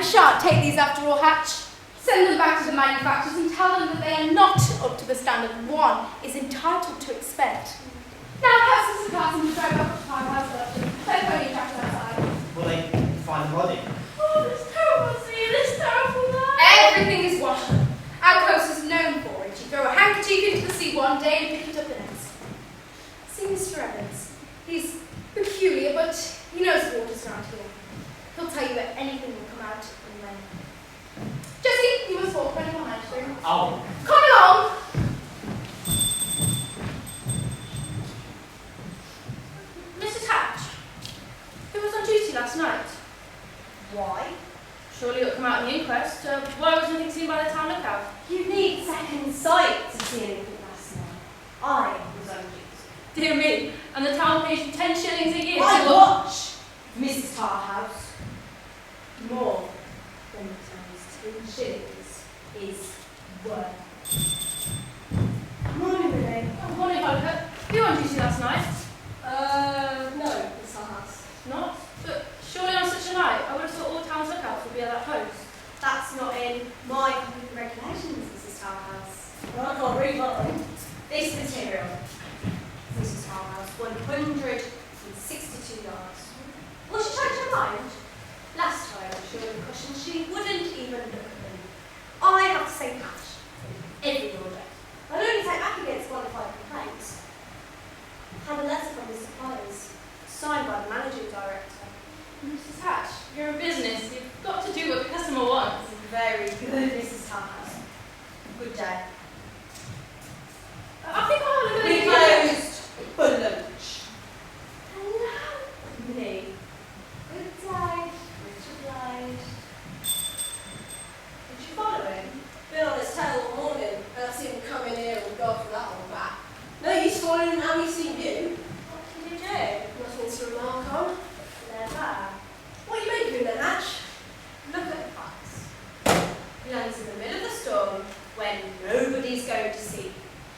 shan't take these after all, Hatch. Send them back to the manufacturers and tell them that they are not up to the standard one is entitled to expect. Now perhaps Mr. Carson will drive up to my house after. They're pony tractor outside. Will they find the body? Oh, this terrible sea, this terrible night. Everything is washed up. Our coast is known for it. You throw a handkerchief into the sea one day and pick it up the next. See Mr. Evans. He's peculiar, but he knows the waters around here. He'll tell you that anything will come out and when. Jessie, you must walk running on my room. Oh. Come along! Mrs. Hatch, who was on duty last night? Why? Surely it'll come out in the inquest. Why was nothing seen by the town lookout? You need second sight to see anything last night. I was on duty. Dear me, and the town pays you 10 shillings a year I to watch Mrs. Tarhouse. More than the town's 10 shillings is worth. Morning, Renee. Oh, morning, Holcott. You were on duty last night? No, Miss Tarhouse. Not? But surely on such a night, I would have thought all town's lookouts would be at that post. That's not in my copy of the regulations, Mrs. Tarhouse. Well, I can't read mine. This material, Mrs. Tarhouse, 162 yards. Well, she changed her mind. Last time, she was cautioned she wouldn't even look at them. I have to say cash every order. I'll only take back against qualified complaints. Had a letter from the suppliers, signed by the managing director. Mrs. Hatch, you're in business. You've got to do what the customer wants. Very good, Mrs. Tarhouse. Good day. I think I'll have a We look at closed for lunch. Hello, me. Good day, Richard Lloyd. Did you follow him? Been on his tail all morning, and I've seen him come in here and go for that one back. No use following him, have you seen you? What can you do? Nothing to remark on. Never. What are you making then, Hatch? Look at the facts. He lands in the middle of the storm when nobody's going to sea.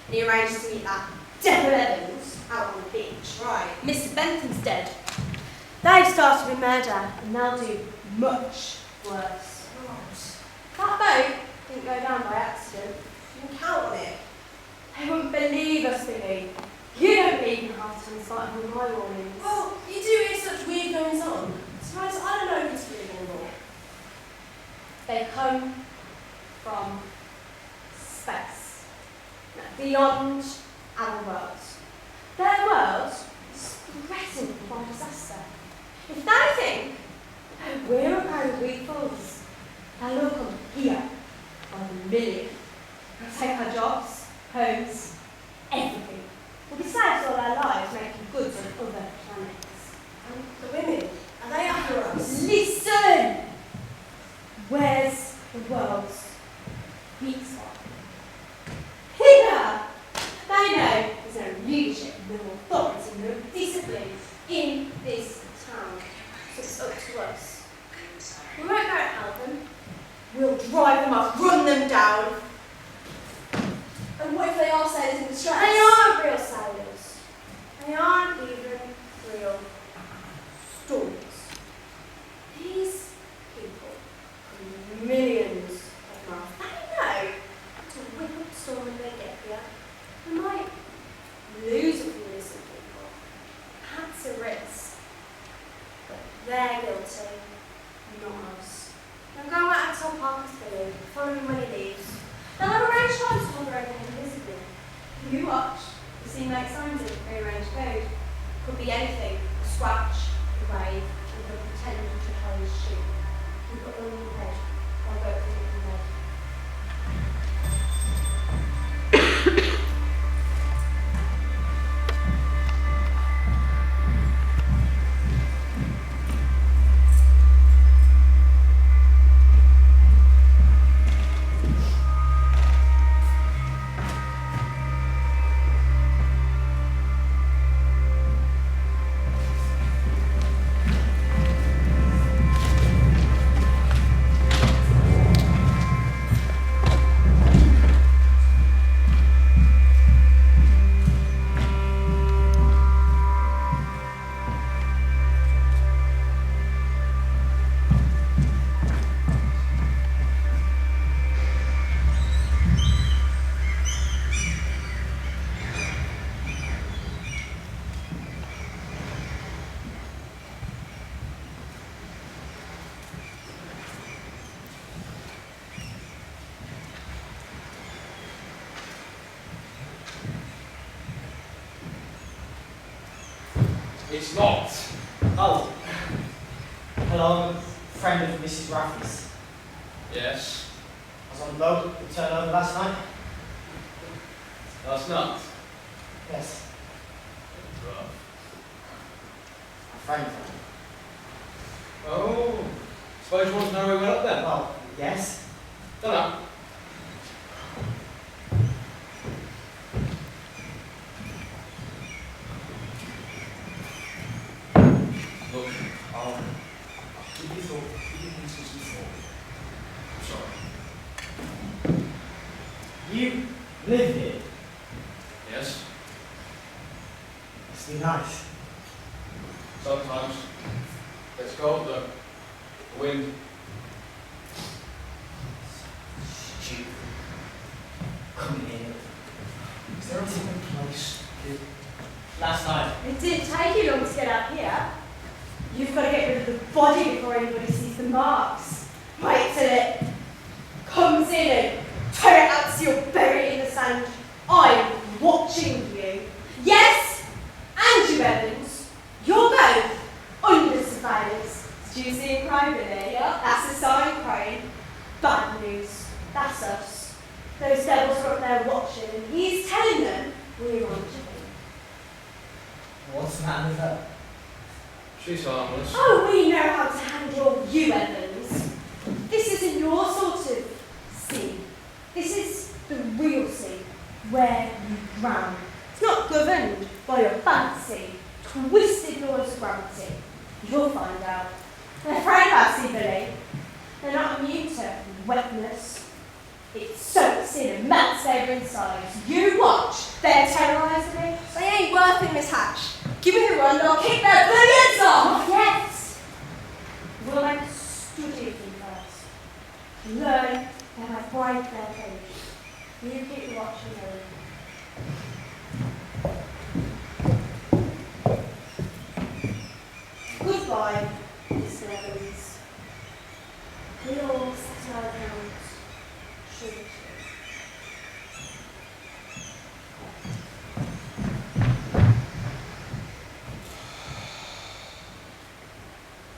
And he arranges to meet that Deborah Evans out on the beach. Right. Mr. Bentham's dead. They've started with murder, and they'll do much worse. That boat didn't go down by accident. You can count on it. They wouldn't believe us, Billy. You don't believe in half the spite of all my warnings. Well, you do hear such weird goings on. Suppose I don't know who's really going on. They come from space. Beyond our world. Their world is threatened by disaster. If they think we're a pair of weak fools, they'll come here by the million. They'll take our jobs, homes, everything. We'll be saved all our lives making goods on other planets. And the women, are they after us? Listen! Where's the world's weak spot? Here! They know there's no leadership, no authority, no discipline in this town. So it's up to us. We won't go and help them. We'll drive them off, run them down. And what if they are sailors in distress? They aren't real sailors. They aren't even real stories. These people, millions of miles, they know to whip up the storm when they get here. We might lose a few innocent people. That's a risk. But they're guilty, not us. They'll go out and tell Parker's Billy, follow him when he leaves. They'll have arranged times to wander over him visibly. You watch, the scene makes signs of prearranged code. Could be anything, a scratch, a wave, and they'll pretend to hold his shoe. We've got one in the head. I'll go for it in the head. It's not. Oh. Hello, I'm a friend of Mrs. Raffles. Yes. I was on the boat, we turned over last night. Last night. Yes, Right. a friend. Oh. Suppose you want to know where we went up then? Well, yes. Don't know. Look, Oh, give me some thought. I'm sorry. you live here. Yes. Must be nice. Sometimes. It's cold though. The wind. Stupid. Coming in. Is there a different place? Last night. It didn't take you long to get up here. You've got to get rid of the body before anybody sees the marks. Wait till it comes in and turn it out so you're buried in the sand. I'm watching you. Yes, and you, Evans. You're both under surveillance. Did you see him crying with it? Yeah. That's a sign crying. Bad news. That's us. Those devils are up there watching, and he's telling them we're on to him. What's the matter with her? She's harmless. Oh, we know how to handle you, Evans. This isn't your sort of sea. This is the real sea, where you drown. It's not governed by your fancy, twisted laws of gravity. You'll find out. They're afraid about sea, Billy. They're not immune to wetness. It soaks in and melts their insides. You watch. They're terrorising me. They ain't worth it, Miss Hatch. Give me a run and I'll kick their billions off! Not yet. We'll make a study of them first. Learn that I bribe their page. You keep watching them. Goodbye, Mr. Evans. We all settle our accounts. Should we?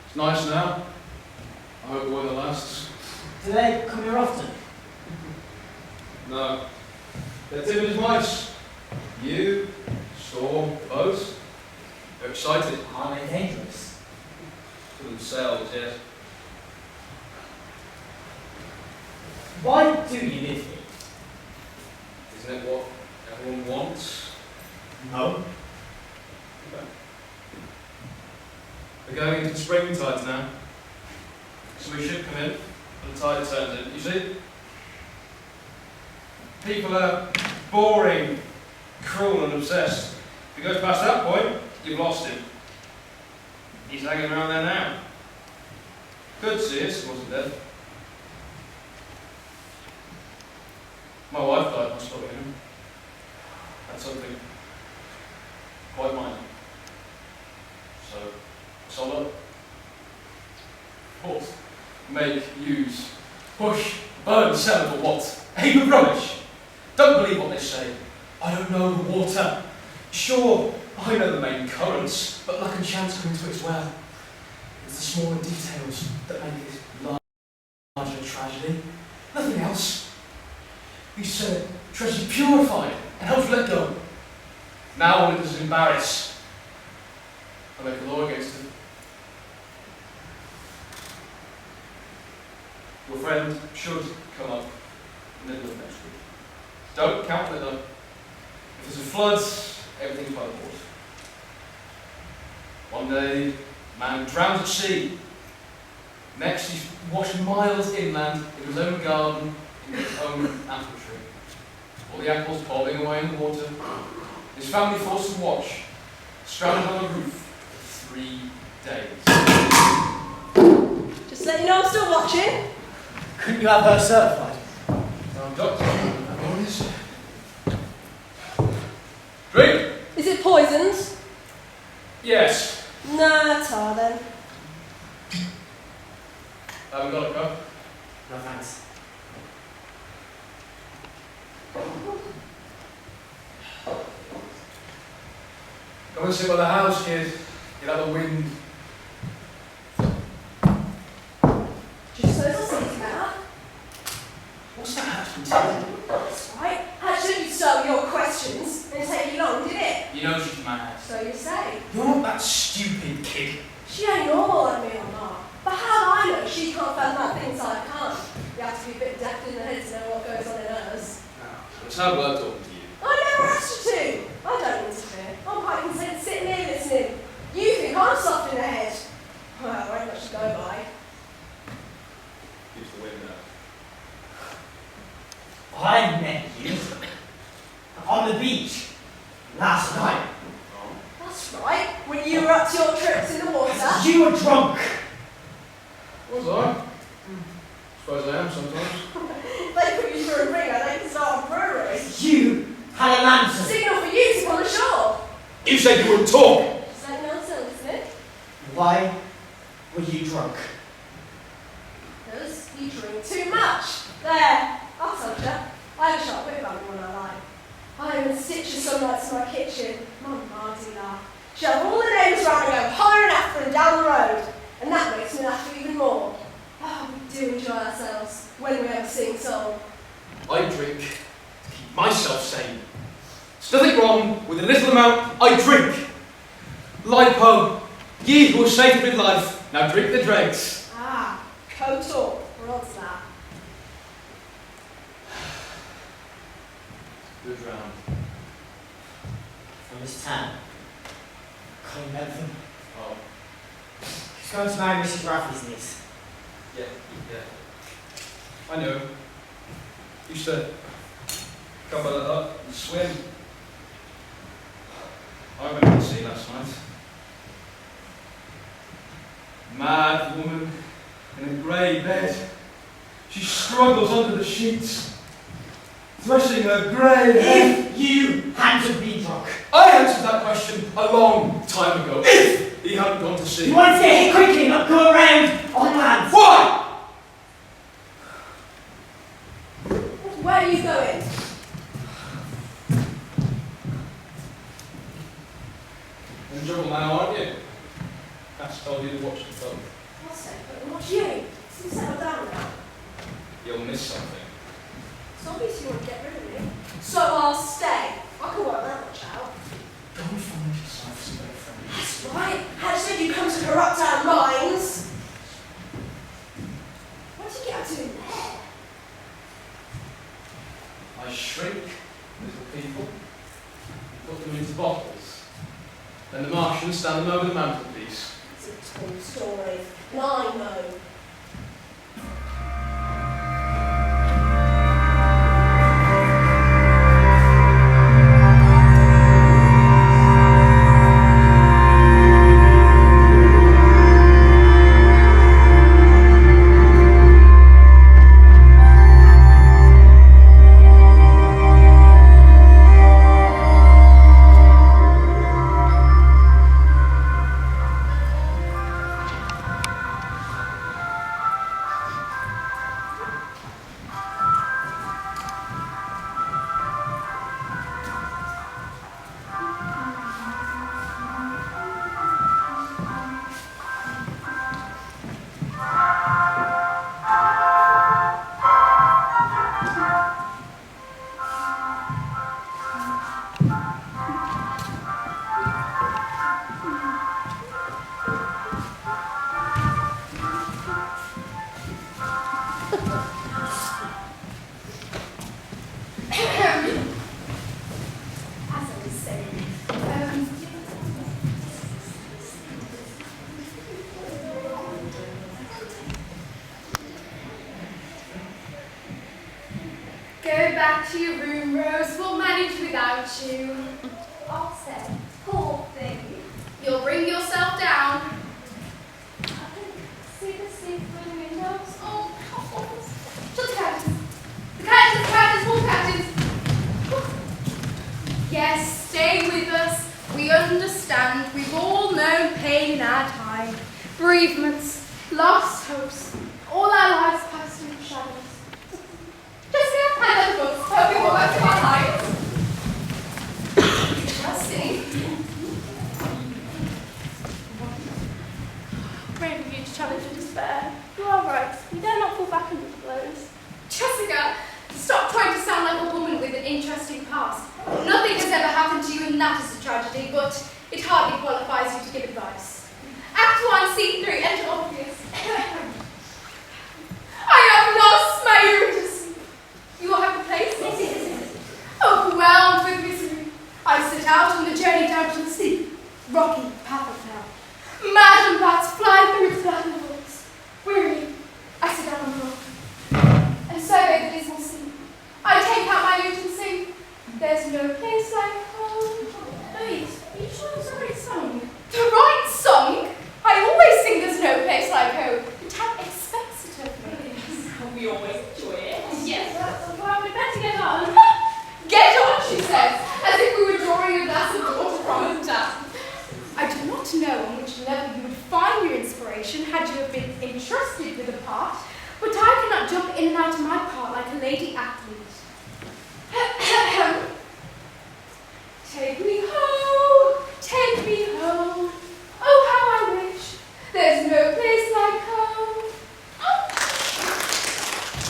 It's nice now. I hope the weather lasts. Do they come here often? No. They're timid as mice. You, Storm, both. They're excited. Are they dangerous? To themselves, yes. Why do you live here? Isn't it what everyone wants? No. We're going into the spring tides now. So we should come in when the tide turns in. You see? People are boring, cruel and obsessed. If it goes past that point, you've lost him. He's hanging around there now. Could see us, wasn't dead. My wife died by spotting him. That's something quite minor. So, solo. What? Make, use, push, burn, sell, or what? A heap of rubbish. Don't believe what they say. I don't know the water. Sure, I know the main currents, but luck and chance come into its well. It's the smaller details that make this larger tragedy. Nothing else. You said treasure purified and helped let go. Now all it does is embarrass. I make a law against it. Your friend should come up in the middle of next week. Don't count on it though. If there's a flood, everything's by the board. One day, man drowns at sea. Next, he's washed miles inland in his own garden, in his own apple tree. All the apples bobbing away in the water. His family forced to watch, stranded on a roof for 3 days. Just let you know I'm still watching. Couldn't you have her certified? I'm doctor, that is. Drink? Is it poisoned? Yes. Nah, tar then. Haven't got a cup. No thanks. Come and sit by the house, kid. Get out the wind. Just so as I see it now. What's that Hatchman telling you? That's right. How shouldn't you start with your questions? Didn't take you long, did it? You know she's mad. So you say. You're not that stupid kid. She ain't normal like me or not. But how do I know she can't find out things I can't? You have to be a bit deaf in the head to know what goes on in hers. It's hard work talking to you. I never asked you to. I don't interfere. I'm quite content sitting here listening. You think I'm soft in the head. Well, there ain't much to go by. Use the window. I met you on the beach last night. That's right. When you were up to your tricks in the water. You were drunk. Was I? Suppose I am sometimes. They put you through a ringer, they can start a brewery. You had a lantern. Signal for you to come on the shore. You said you wouldn't talk. Something else, isn't it? Why were you drunk? Because you drink too much. There, I told you. I have a sharp wit about me when I like. I am in stitches some nights in my kitchen. Mum Marty laugh. Shove all the neighbours round and go hollering after them down the road. And that makes me laugh even more. Oh, we do enjoy ourselves when we ever sing song. I drink to keep myself sane. There's nothing wrong with the little amount I drink. Lipo, ye who are sated with life, now drink the dregs. Ah, Kotor, what's that? Good round. From this town. Colin Bentham. Oh, He's going to marry Mrs. Raffy's niece. yeah. I know. Used to come by the hut and swim. I went out to sea last night. Mad woman in a grey bed. She struggles under the sheets, threshing her grey hair. If you hadn't been drunk. I answered that question a long time ago. If he hadn't gone to sea. You wanted to get here quickly, not go around on land. Why? Where are you going? You're in trouble now, aren't you? That's told you to watch the boat. I'll say, but what's you? So settle down now. You'll miss something. It's obvious you want to get rid of me. So I'll stay. I can work that much out. Go and find yourself somebody friendly. That's right. How said you come to corrupt our minds? What did you get up to in there? I shrink little people and put them into bottles. Then the Martians stand them over the mantelpiece. It's a tall story. And I know. Go back to your room, Rose. We'll manage without you. I'll say, poor thing. You'll bring yourself down. I can see the sea through the windows. Oh, shut the curtains. The curtains, full curtains. Yes, stay with us. We understand. We've all known pain in our time. Bereavements, lost hopes. All our lives passed in shadows. Just go hand out the books, hoping we'll work our lives. Trusting. challenge and despair. You are right. You dare not fall back under the blows. Jessica, stop trying to sound like a woman with an interesting past. Nothing has ever happened to you and that is a tragedy, but it hardly qualifies you to give advice. Act 1, Scene 3, enter obvious. I have lost my Eurydice. You will have a place? Overwhelmed with misery, I set out on the journey down to the sea. Rocky path of hell. Madam bats fly through its black levels. Weary, I sit down on the rock and survey the dismal sea. I take out my lute and sing. There's no place like home. Wait, are you sure it's the right song? The right song? I always sing there's no place like home. The town expects it of me. We always enjoy it. Yes, well, we better get on. Get on, she says, as if we were drawing a glass of water from a tap. I do not know on which level you would find your inspiration had you have been entrusted with a part, but I cannot jump in and out of my part like a lady athlete. Take me home, take me home. Oh, how I wish there's no place like home.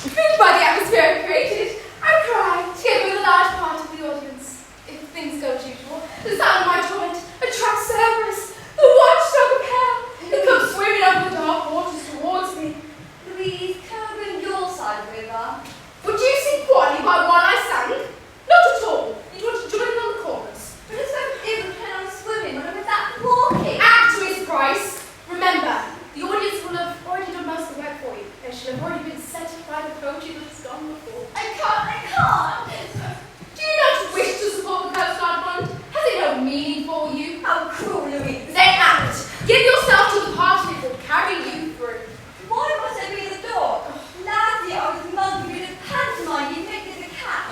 Moved by the atmosphere I created, I cry, together with a large part of the audience. If things go as usual, the sound of my torment attracts Cerberus, the watchdog of hell, who comes swimming over the dark waters towards me. Please, come in your side of the river. Would you sing poorly by one I sang? Not at all. You'd want to join in on the chorus. But it's so even plan on swimming when I'm that walking. Act, Miss Price. Remember, the audience will have already done most of the work for you. They should have already been set up by the poetry that has gone before. I can't. Do you not wish to support the Coast Guard Fund? Has it no meaning for you? How cruel, Louise. Then act. Give yourself to the part and it will carry you through. Why must I be the dog? Last year I was monkey with a pantomime you picked as a cat.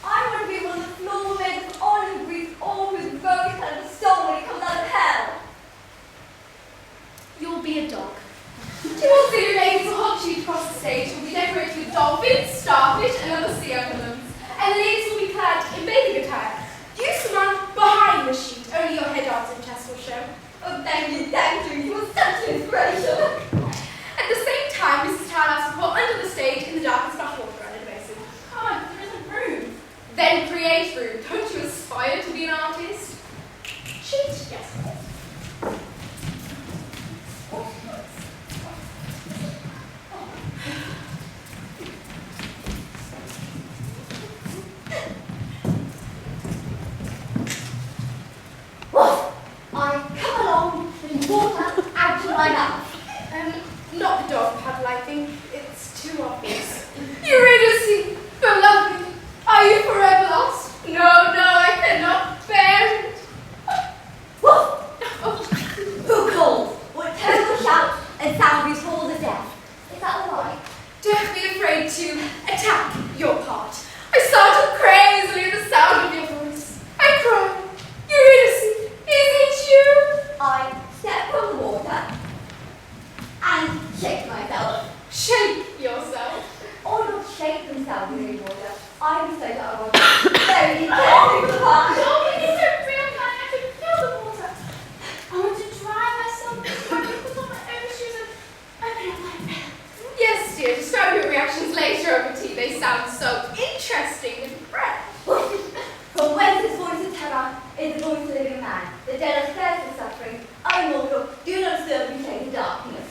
I want to be one of the floor men with olive grease all with rose and a soul when it comes out of hell. You'll be a dog. You will see your ladies will hot shoot across the stage. Will be decorated with dolphins, starfish, and other sea emblems. And the ladies will be clad in bathing attire. You stand behind the sheet. Only your head arts and chest will show. Oh, thank you. You were such an inspiration. At the same time, Mrs. Townhouse will pull under the stage in the dark and splash water around in a basin. God, there isn't room. Then create room. Don't you aspire to be an artist? Sheet? Yes. What? I come along with water out of my mouth. Not the dog paddle, I think. It's too obvious. Eurydice, beloved, are you forever lost? No, I cannot bear it. What? Who called? What terrible shout and sound we told the deaf? Is that all right? Don't be afraid to attack your part. I started crazily at the sound of your voice. I cried, Eurydice, is it you? I step from the water and shake myself. Shake yourself. Or not shake themselves in the water. I was so that I was very careful part. Oh, it isn't real, honey. I can feel the water. I want to dry myself. I can put on my overshoes and open up my bed. Yes, dear. Describe your reactions later over tea. They sound so interesting and fresh. From whence this voice of terror is the voice of the living man. The dead are thirst and suffering. O mortal, do not serve me in darkness.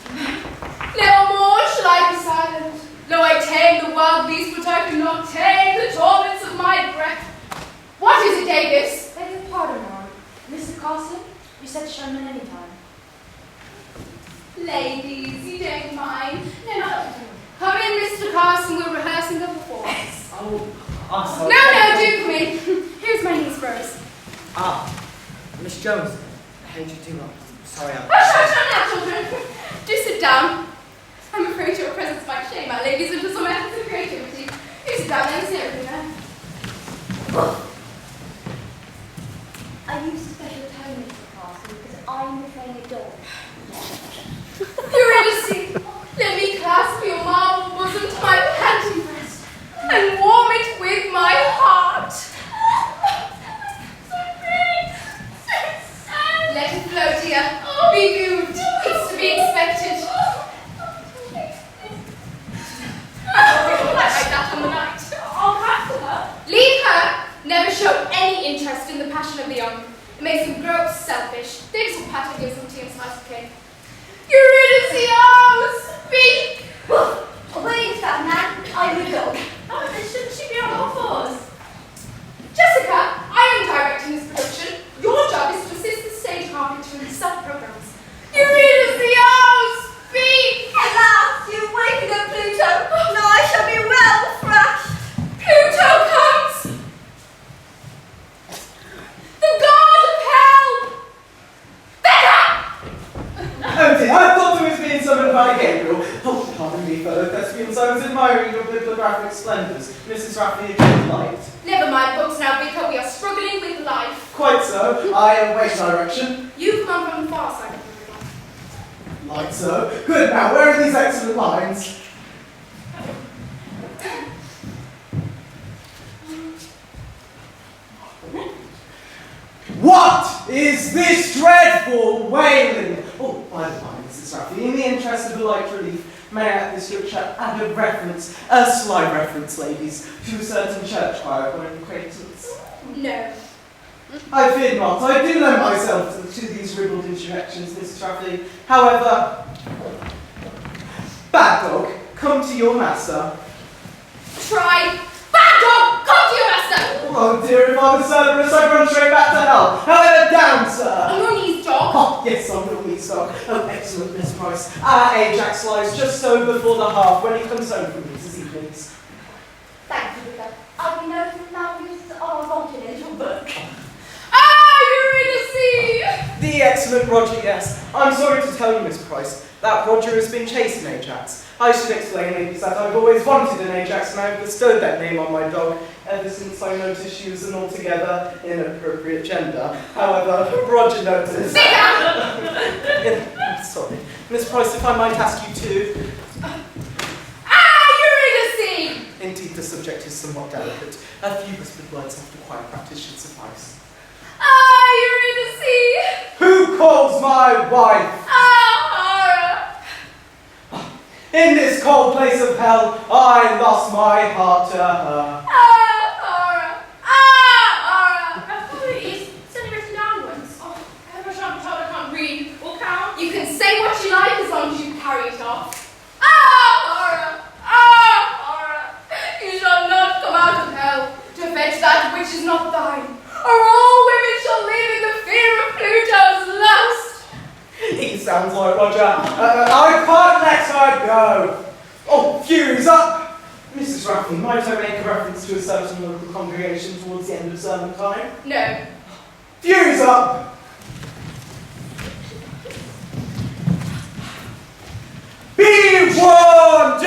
Never more shall I be silent. Though I tame the wild beast, but I cannot tame the torments of my breath. What is it, Davis? Beg your pardon, Mom. Mr. Carson, you said to show him any time. Ladies, you don't mind. No. Come in, Mr. Carson. We're rehearsing the performance. Oh, I'm sorry. No, do come in. Here's my niece, Rose. Miss Jones. I hate you too much. Sorry, Hush, children. Do sit down. I'm afraid your presence might shame our ladies into some efforts of creativity. You sit down there and see everything there. I use a special tone, Mr. Carson, because I'm playing a dog. Eurydice, let me clasp your marble bosom to my panting breast and warm it with my heart. Let it flow, dear. Be moved. It's to be expected. me, fellow thespians. I was admiring your bibliographic splendours. Mrs. Raffy again liked. Never mind books now, Vicar. We are struggling with life. Quite so. I await direction. You come from the far side of the river. Like so. Good, now, where are these excellent lines? What is this dreadful wailing? Oh, by the way, Mrs. Raffy, in the interest of a light relief, may I at this juncture add a slight reference, ladies, to a certain church choir of my acquaintance? No. I fear not. I do lend myself to these ribald insurrections, Mrs. Raffy. However, bad dog, come to your master. Try. Bad dog, come to your master. Oh dear, if I was Cerberus, I'd run straight back to hell. However, down, sir. On your knees, dog. Oh, yes, on your knees, dog. Oh, excellent, Miss Price. Our Ajax lies just so before the half when he comes home from these evenings. Thank you, Vicar. I'll be noting now use of our confidential book. Ah, Eurydice! The excellent Roger, yes. I'm sorry to tell you, Miss Price, that Roger has been chasing Ajax. I should explain, ladies, that I've always wanted an Ajax and I've bestowed that name on my dog ever since I noticed she was an altogether inappropriate gender. However, Roger noticed... Sorry. Miss Price, if I might ask you to... Ah, Eurydice! Indeed, the subject is somewhat delicate. A few whispered words after quiet practice should suffice. Ah, Eurydice! Who calls my wife? Ah, horror! In this cold place of hell, I lost my heart to her. Ah, horror! Ah, horror! Please, it's only written down once. Oh, I wish I'm told I can't read or count. You can say what you like as long as you carry it off. Ah, horror! Ah, horror! You shall not come out of hell to fetch that which is not thine, or all women shall live in the fear of Pluto's lust. He sounds like Roger. I can't let her go. Oh, fury's up. Mrs. Raffy, might I make a reference to a certain local congregation towards the end of sermon time? No. Fury's up. Be warned, O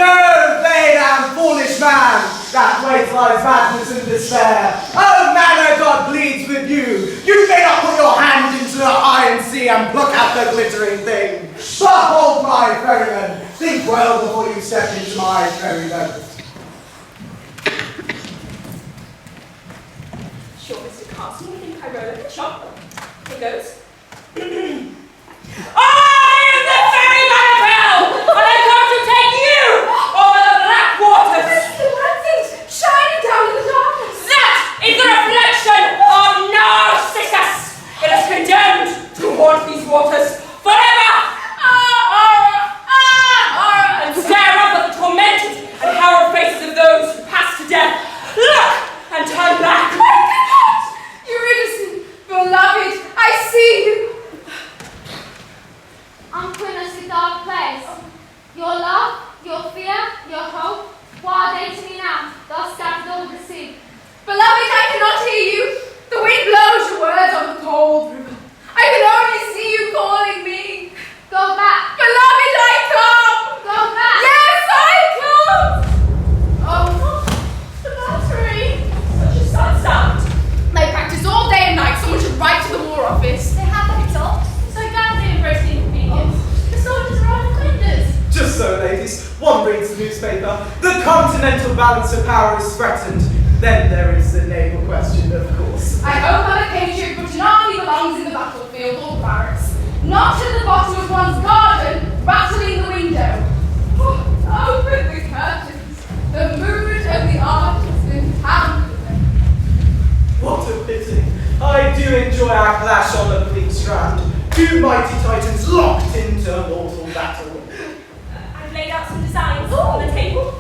vain and foolish man, that waits lies madness and despair. Oh, man, God bleeds with you. You may not put your hand into the iron sea and pluck out the glittering thing. Behold my ferryman. Think well before you step into my ferry boat. Sure, Mr. Carson, you think I rode at the shop? Here goes. I am the ferryman of hell, and I come to take you over the black waters. The lanterns shining down in the darkness. That is the reflection of Narcissus. It is condemned to haunt these waters forever. And stare up at the tormented and harrowed faces of those who pass to death. Look and turn back. I cannot! Eurydice, beloved, I see you. I'm put in a dark place. Your love, your fear, your hope, what are they to me now? Thus scattered over the sea. Beloved, I cannot hear you. The wind blows your words on the cold river. I can only see you calling me. Go back. Beloved, I come. Go back. Yes, I come. Oh, the battery. Such a sad sound. They practice all day and night. Someone should write to the War Office. They have that talk. So glad they embrace the inconvenience. The soldiers are on the windows. Just so, ladies, one reads the newspaper. The continental balance of power is threatened. Then there is the naval question, of course. I hope on occasion, but an army belongs in the battlefield or barracks, not at the bottom of one's garden, rattling the window. Oh, open the curtains. The movement of the art has been tampered with. What a pity. I do enjoy our clash on the fleet strand. Two mighty titans locked into mortal battle. I've laid out some designs on the table.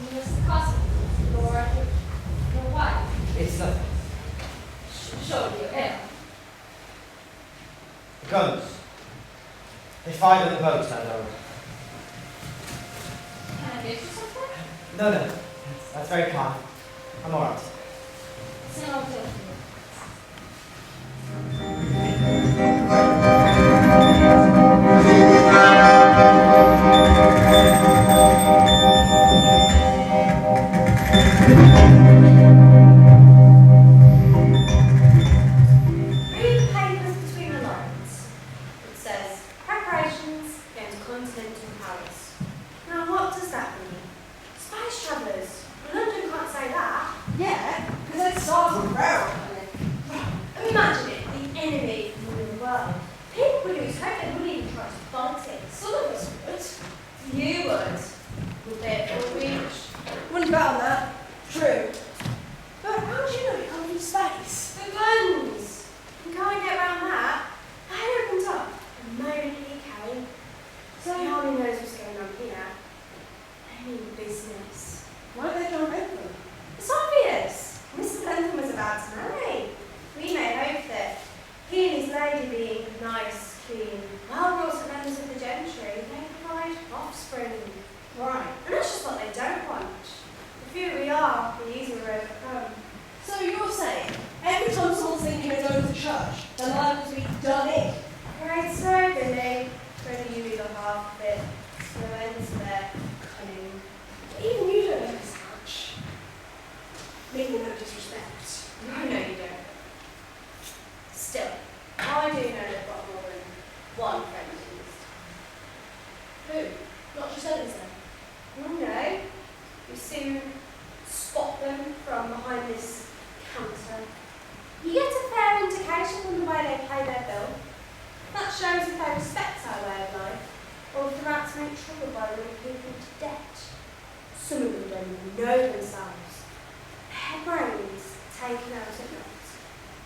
Mr. Carson, your wife. It's nothing. Surely you're ill. The guns. They fired at the boat, I know. Can I get you something? No. That's very kind. I'm alright. It's an old deal for you. world. People would lose hope and wouldn't even try to fight it. Some of us would. You would. Would they at all reach? Wouldn't bet on that. True. But how do you know it comes from space? The guns. You can't get around that. I opened up the moment he came. So he hardly knows what's going on here. I mean business. Why don't they jump open? It's obvious. Mr. Bentham was about to marry. We may hope that he and his lady being nice, clean, well-brought members of the gentry, may provide offspring. Right. And that's just what they don't want. The fewer we are, the easier we're overcome. So you're saying, every time someone's thinking of going to church, they're liable to be done in? Right, so Billy, only you either half of it. No end to their cunning. Even you don't know this much. Meaning no disrespect. I know you don't. Still, I do know they've got more than one friend at least. Who? Not just Elisa. Oh no. You soon spot them from behind this counter. You get a fair indication from the way they pay their bill. That shows if they respect our way of life, or if they're out to make trouble by running people to debt. Some of them don't even know themselves. Their brains taken out at night,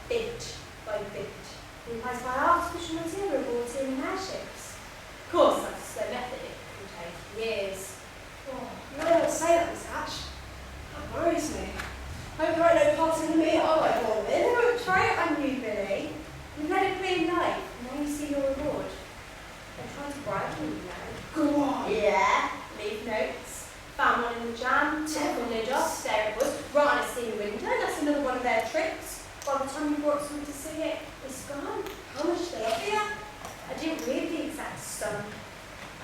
bit by bit, replaced by artificial material brought in in airships. Of course, that's their method. It can take years. Oh, you don't want to say that, Miss Hatch. That worries me. Hope there ain't no parts in me I won't want They in. won't try it on you, Billy. You've led a clean life, now you see your reward. They're trying to bribe you now. Go on. Yeah, leave notes. Found one in the jam, took the lid off, stare at us, right on a steamy window, that's another one of their tricks. By the time you brought someone to see it, it's gone. How much do they offer you? I didn't read the exact sum.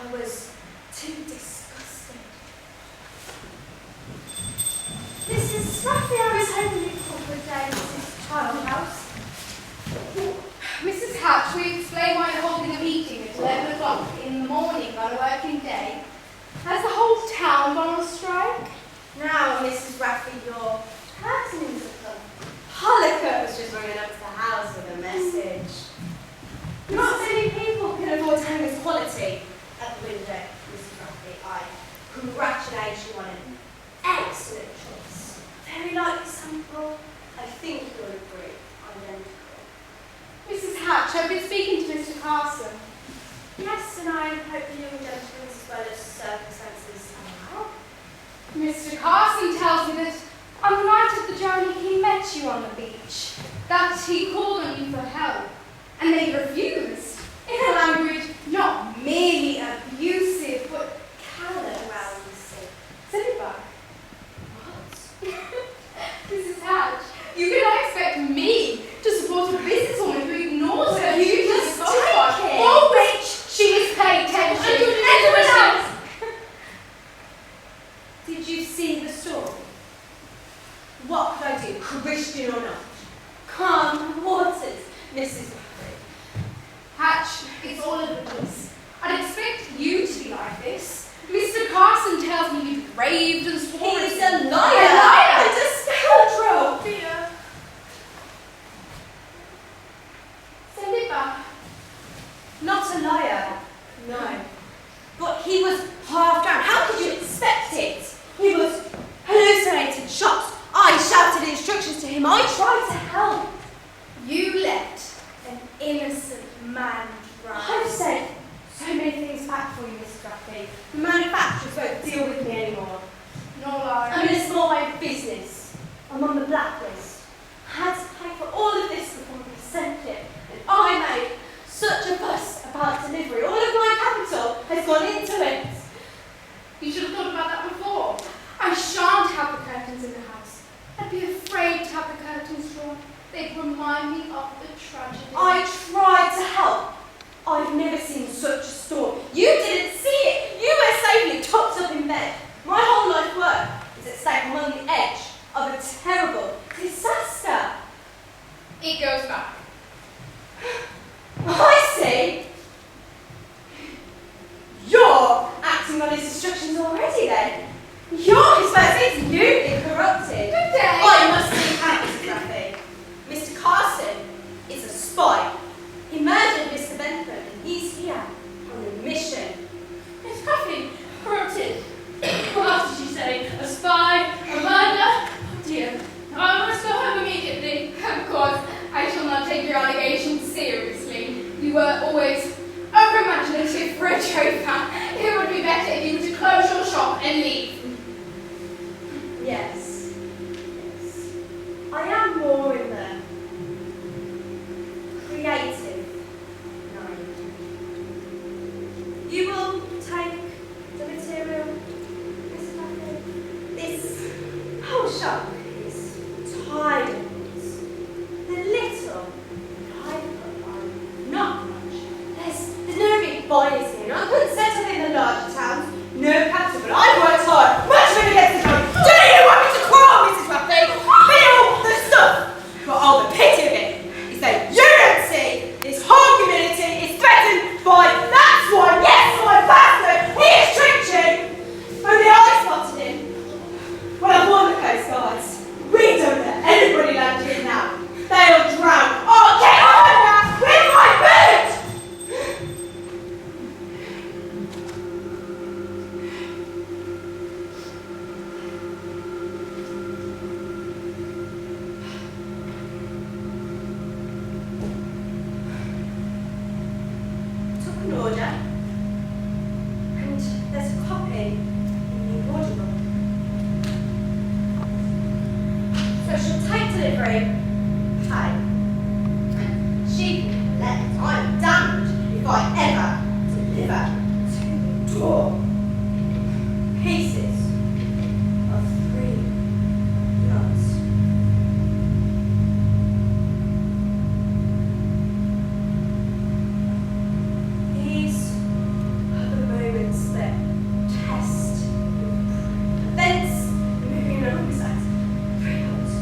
I was too disgusted. Mrs. Scruffy, I was hoping you'd call for a day at Mrs. Childhouse. Mrs. Hatch, we explain why you're holding a meeting at 11 o'clock in the morning on a working day. Has the whole town gone on strike? Now, Mrs. Raffy, your curtains have come. Holliker was just running up to the house with a message. Not many people can afford to hang this quality at the window, Mrs. Raffy. I congratulate you on an excellent choice. Very likely sample. I think you'll agree. Identical. Mrs. Hatch, I've been speaking to Mr. Carson. Yes, and I hope the young gentleman as well as circumstances allow. Mr. Carson tells me that on the night of the journey he met you on the beach, that he called on you for help, and that you refused, in a language not merely abusive, but callous. Silver. What? Mrs. Hatch, you cannot expect me to support a businesswoman who ignores her duties just so take far, it. for which she was paid attention. Anyone else? Did you see the story? What could I do, Christian or not? Calm waters, Mrs. Raffy. Hatch, it's all over the place. I'd expect you to be like this. Mr. Carson tells me you've raved and sworn. He's a liar! A liar! And a scoundrel! Fear. Send it back. Not a liar, no. But he was half drowned. How could you expect it? He was hallucinating shots. I shouted instructions to him. I tried to help. You let an innocent man drown. I've said so many things back for you, Mr. Duffy. The manufacturers won't deal with me anymore. No lie. I'm in a small way of business. I'm on the blacklist. I had to pay for all of this before they sent it. And I made such a fuss about delivery. All of my capital has gone into it. You should have thought about that before. I shan't have the curtains in the house. I'd be afraid to have the curtains drawn. They'd remind me of the tragedy. I tried to help. I've never seen such a storm. You didn't see it. You were safely tucked up in bed. My whole life work is at stake. I'm on the edge of a terrible disaster. It You were always over-imaginative for a chauffeur. It would be better if you were to close your shop and leave. Yes. I am more in the creative line. You will take the material, Mr. Buckley. This whole shop is tidy. The little I've got on, not much. There's no big bodies here. I couldn't settle in the larger towns. No capital, but I've worked hard. Much money gets the job. Do you want me to crawl, Mrs. Buckley? Feel the stuff. But all the pity of it is that you don't see this whole community is threatened by that one. Yes, my bastard. He is treaching. Only I spotted him. When I warned the Coast Guards, we don't let anybody land here now. They'll drown. Oh, get on now with my boot! Took an order, and there's a copy in the order book. So she'll take delivery. Hey, she can let I'm damned if I ever deliver to the door pieces of 3 yards. These are the moments that test events moving alongside 3 yards.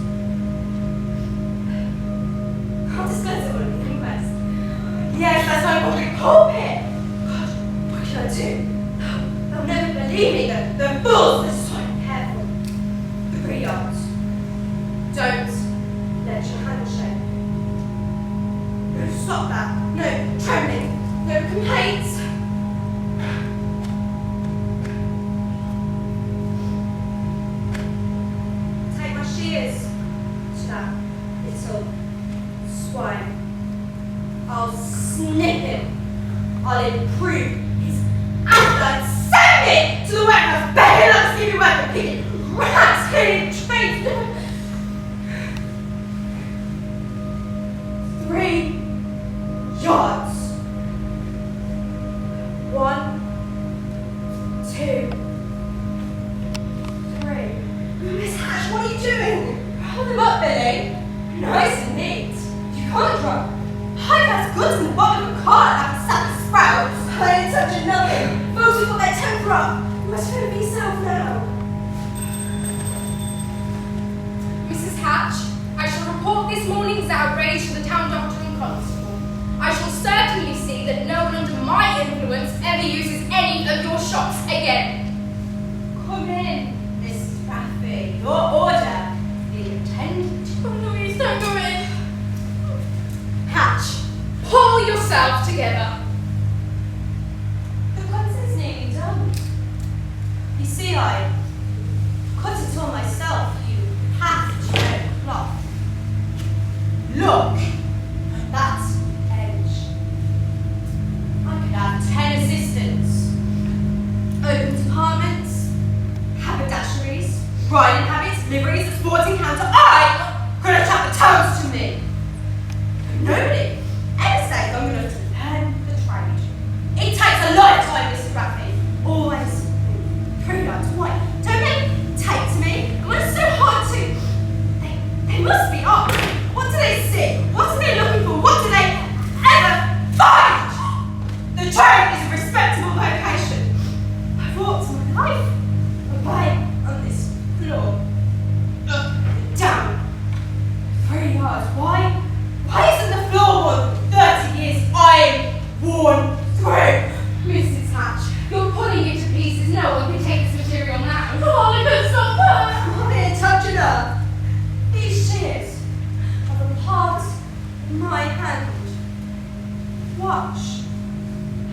I'll discuss it all in the inquest. Yes, that's my public pulpit. God, what can I do? They'll never believe me, the fools are so careful. 3 yards. Don't let your hand shake. No, stop that. No trembling. No complaints. Take my shears to that little swine. I'll snip him. I'll improve his appetite. Send it to the warehouse. Begging us to give me work and picking rats, cleaning trees. 3 yards. 1, 2, 3. Miss Hatch, what are you doing? Roll them up, Billy. Nice and neat. You can't drop. High-class goods in the bottom of a cart like a sack of sprouts. I ain't touching nothing. Folks have got their temper up. You must feel for yourself now. Mrs. Hatch, I shall report this morning's outrage to the town doctor and constable. I shall certainly see that no one under my influence ever uses any of your shops again. Come in, Mrs. Raffy. Your order. The attendant. Oh, Louise, don't go in. Hatch, pull yourself together. The concert's nearly done. You see, I cut it all myself. You have to wear cloth. Look at that edge. I could have 10 assistants. Open departments, haberdasheries, riding habits, liveries, a sporting counter. I could have tapped the toes to me. Nobody ever says I'm going to learn the trade. It takes a lifetime, Mrs. Raffy. Always 3 yards wide. Don't they take to me? And when it's so hard to... They must be up. What do they see? What are they looking for? What do they ever find? The trade is a respectable vocation. I've walked my life away on this floor. Down 3 yards. Why isn't the floorboard 30 years iron worn through? Mrs. Hatch, you're pulling it to pieces. No one can take this material now. Oh, I couldn't stop that. Come here, touch it up. These shears are the part of my hand. Watch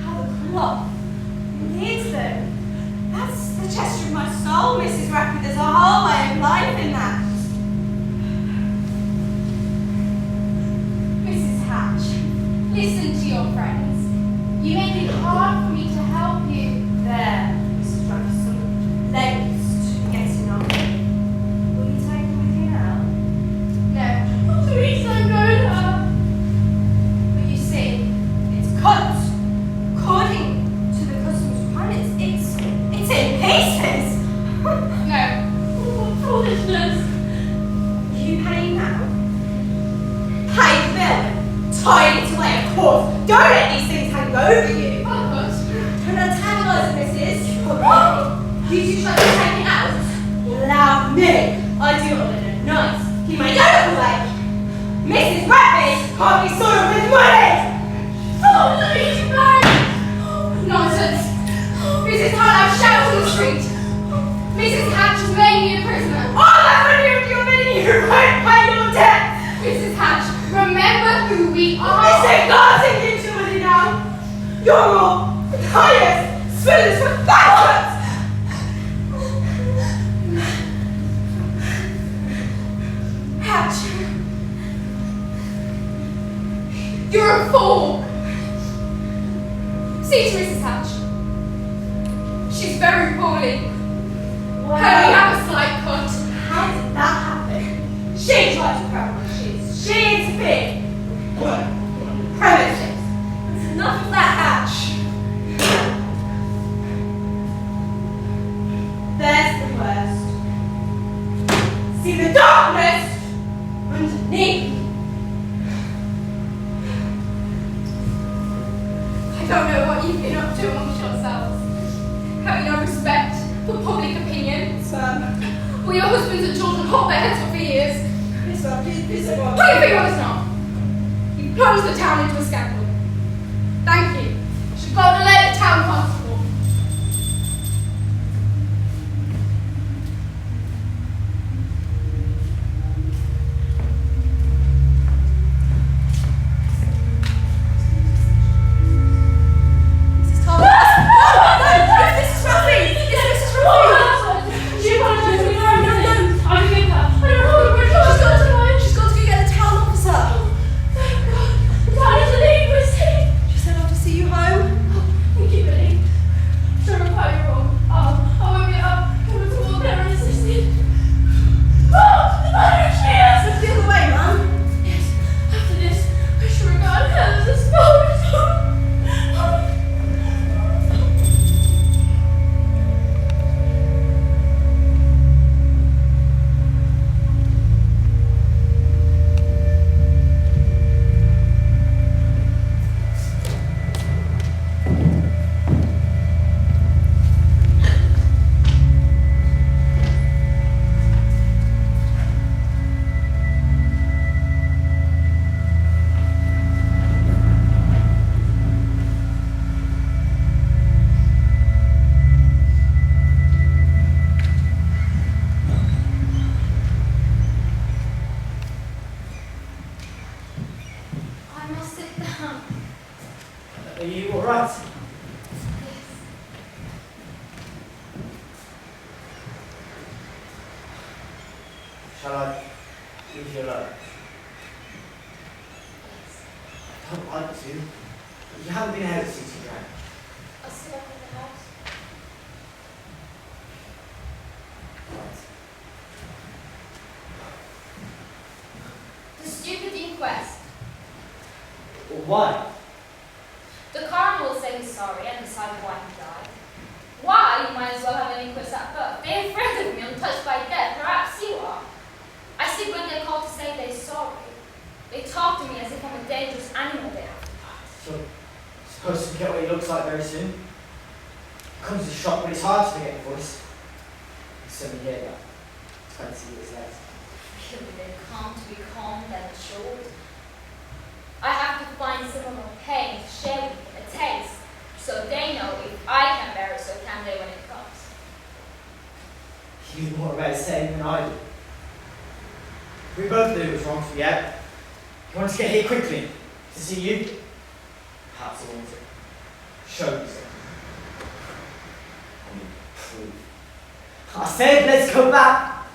how the cloth needs them. That's the gesture of my soul, Mrs. Raffy. There's a whole way of life in that. Mrs. Hatch, Listen to your friends. You make it hard for me to help you. There, Mrs. Ransom. Lengths to getting on. Will you take them with you now? No. Please don't go to her. But you see, It's cut. According to the customs requirements, it's in pieces. no. What foolishness. You pay now? Pay the bill. Tie it away, of course. Don't let these things hang over you. Oh, God. Don't antagonize it, missus. You two try to take it out. Allow me. I do it all in a nice, humane way. Mrs. Ratfish can't be soiled with money. Oh, please, man. Nonsense. Mrs. Hunt, I've shouted on the street. Mrs. Hatch has made me a prisoner. All that money of your money, you won't pay your debt. Mrs. Hatch, remember who we are. Mr. Garson gives you money now. You're all liars, swindlers for bankrupt. Hatch. You're a fool. See to Mrs. Hatch. She's very poorly. Can we have a slight cut? How did that happen? She tried to grab my shoes. She interfered. What? Premises. That's enough of that, Hatch. There's the worst. See the darkness underneath. I don't know what you've been up to amongst yourselves. Having no respect for public opinion. Well, your husbands and children hold their heads up for years. Please, Put your finger on the knob. You plunged the town into a scandal. Thank you. I should go to let the town constable. Mrs. Thomas. No, it's Mrs. Ruffy. It's Mrs. Ruffy. She apologized to me. No. I forgive her. I don't know where she's got to go. She's got to go get a town officer. Thank God. The town is leaving with me. She said I'll to see you home. Thank you, Billy. Sure, I'm quite wrong. I won't get up. I want to walk there and assist you. Oh, the mother is here. So the other way, Mum. Yes, after this, I shall regard her as a spouse. I must sit down. Are you alright? Yes. Shall I leave you alone? I don't like to. You haven't been ahead since you drank. I'll sit up in the house. Right. The stupid inquest. Well, why? The coroner will say he's sorry and decide why he died. Why? You might as well have an inquest at birth. They're afraid of me, untouched by death. Perhaps you are. I see when they're called to say they're sorry. They talk to me as if I'm a dangerous animal they have. So, supposed to forget what he looks like very soon. Comes as a shock, but it's hard to forget your voice. You suddenly hear that 20 years later. Really, they've come to be calmed and assured. I have to find someone of pain to share with me, a taste, so they know if I can bear it, so can they when it comes. You know more about saying than I do. We both knew it was wrong for you. You wanted to get here quickly to see you. Perhaps I wanted to show you something. I mean, prove. I said, let's go back.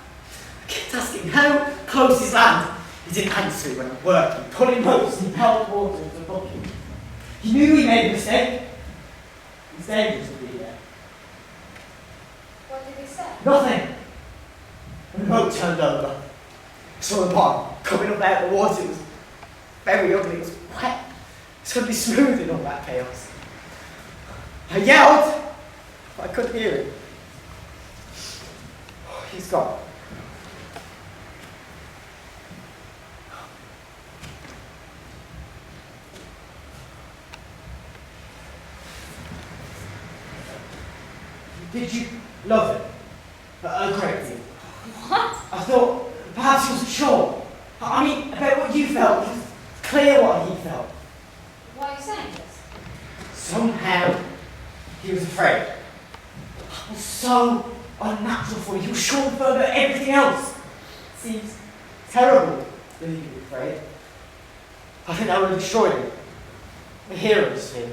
I kept asking how close is land. He didn't answer when I'm working, pulling ropes and held water into the bucket. He knew he made a mistake. It's dangerous to be there. What did he say? Nothing. When the boat turned over, I saw the pond coming up out of the water. It was very ugly. It was wet. Suddenly smooth in all that chaos. I yelled, but I couldn't hear it. He's gone. Did you love him? A great deal. What? I thought perhaps he wasn't sure. I mean, about what you felt. It was clear what he felt. Why are you saying this? Somehow, he was afraid. It was so unnatural for you. He was sure further everything else. It seems terrible that he was afraid. I think that would have destroyed him. The heroes here.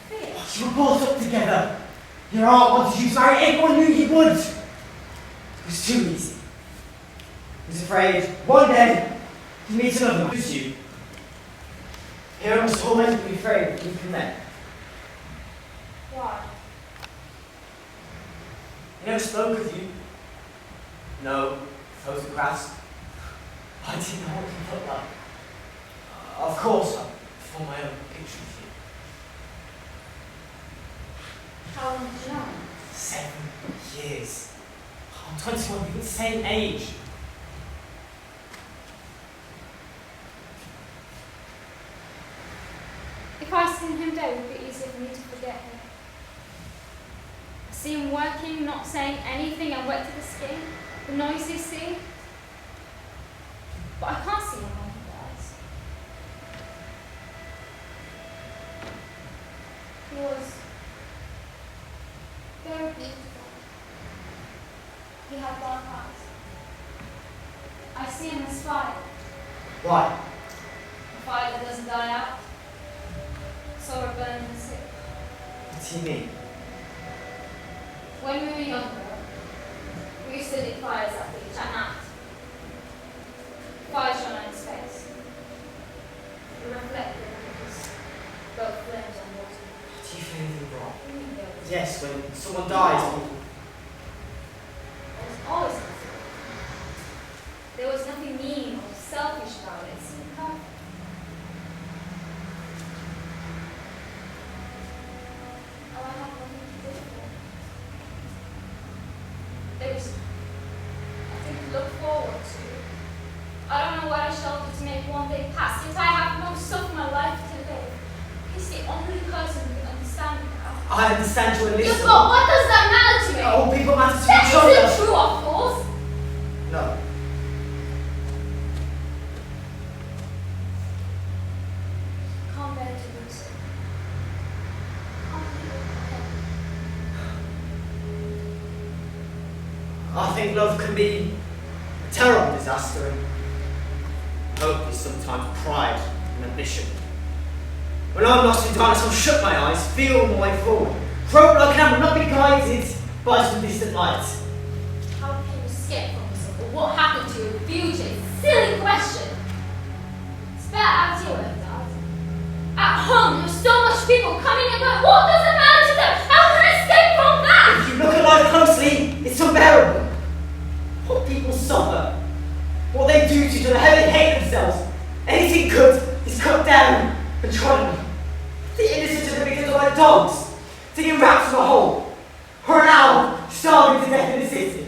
Fear? You were brought up together. Your aunt wanted you to marry. Everyone knew you would. It was too easy. He was afraid one day to meet another man. Lose you. Here I was tormented to be afraid of you met. Why? He never spoke of you. No photographs. I didn't know what you looked like. Of course, I formed my own picture of you. How long did you know? 7 years. I'm 21, we were the same age. If I seen him dead, it would be easier for me to forget him. I see him working, not saying anything, and wet to the skin, the noisy sea. But I can't see him when he dies. He was very beautiful. He had dark eyes. I see him as fire. Why? A fire that doesn't die out. So we're burning the sick. What do you mean? When we were younger, we used to lit fires at the beach at night. Fire shone on his face. It reflected in his both flames and water. Do you feel anything wrong? There was Yes, when someone dies, people. always nothing. There was nothing mean or selfish about it. It seemed perfect. Oh, I have nothing to do with it. There's nothing to look forward to. I don't know what I shall do to make one day pass, since I have most of my life to live. He's the only person who can understand me now. I understand you a Yes, little. but what does that matter to me? All people matter to That each other. isn't true, of course. No. Can't bear to lose it. Can't leave it behind. I think love can be a terrible disaster, and hope is sometimes pride and ambition. When I'm lost in darkness, I'll shut my eyes, feel my way forward, grope like an animal, not be guided by some distant light. How can you escape from yourself? Or what happened to you in the future? Silly question. It's better as you have done. At home, there's so much people coming and going. What does it matter to them? How can I escape from that? If you look at life closely, it's unbearable. What people suffer, what they do to each other, how they hate themselves. Anything good is cut down and trodden. The innocent are become like dogs, digging rats from a hole, or an owl starving to death in the city.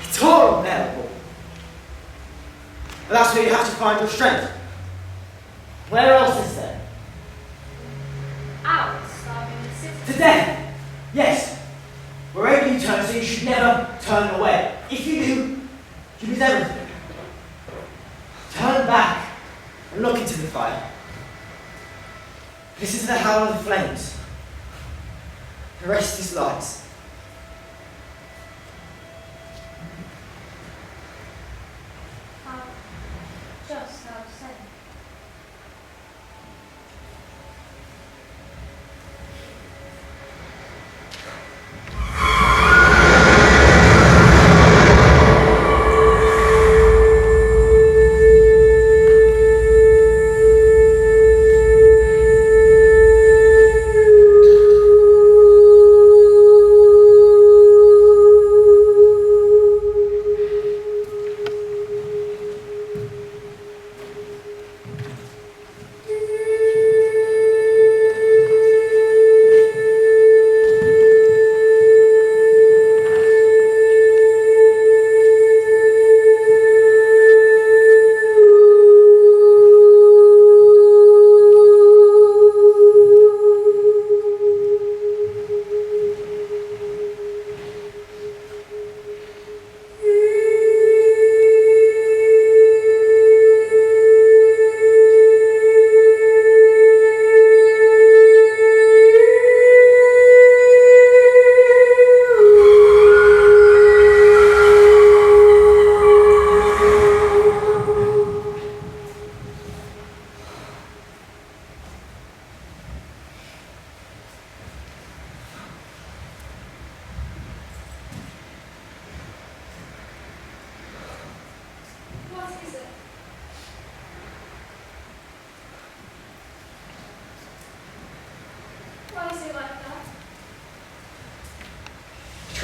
It's all unbearable. But that's where you have to find your strength. Where else is there? Owls starving in the city. To death! Yes. Wherever you turn, so you should never turn away. If you do, you lose everything. Turn back and look into the fire. Listen to the howl of the flames. The rest is light. How? Just how to say.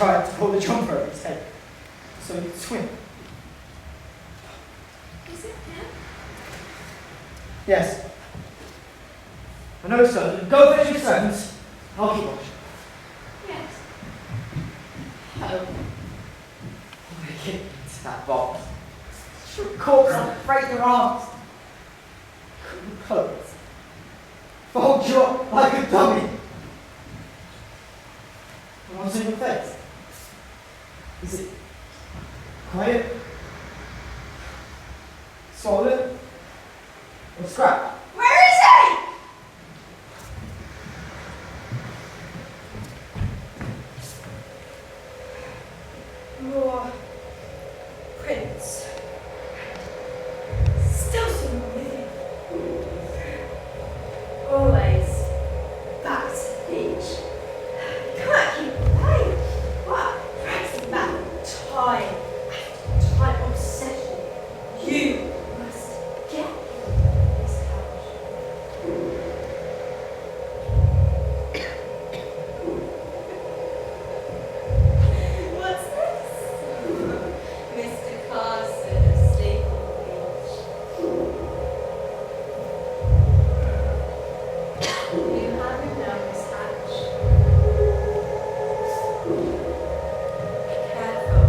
tried to pull the jumper over his head so he could swim. Is it him? Yes. I know, sir. Go fetch your servants. I'll keep watch. Yes. Oh. Get into that box. Your corpse, I'll break your arms. Your clothes. Fold you up like a dummy. And what's in your face? Is it quiet? Swollen? Or scrapped? Where is he? Your prince. Still swimming with you. Always back to the beach. Can't keep away. What? Practicing back time after time obsession. You must get this couch. What's this? Mr. Carson asleep on the beach. You haven't noticed Hatch. Careful.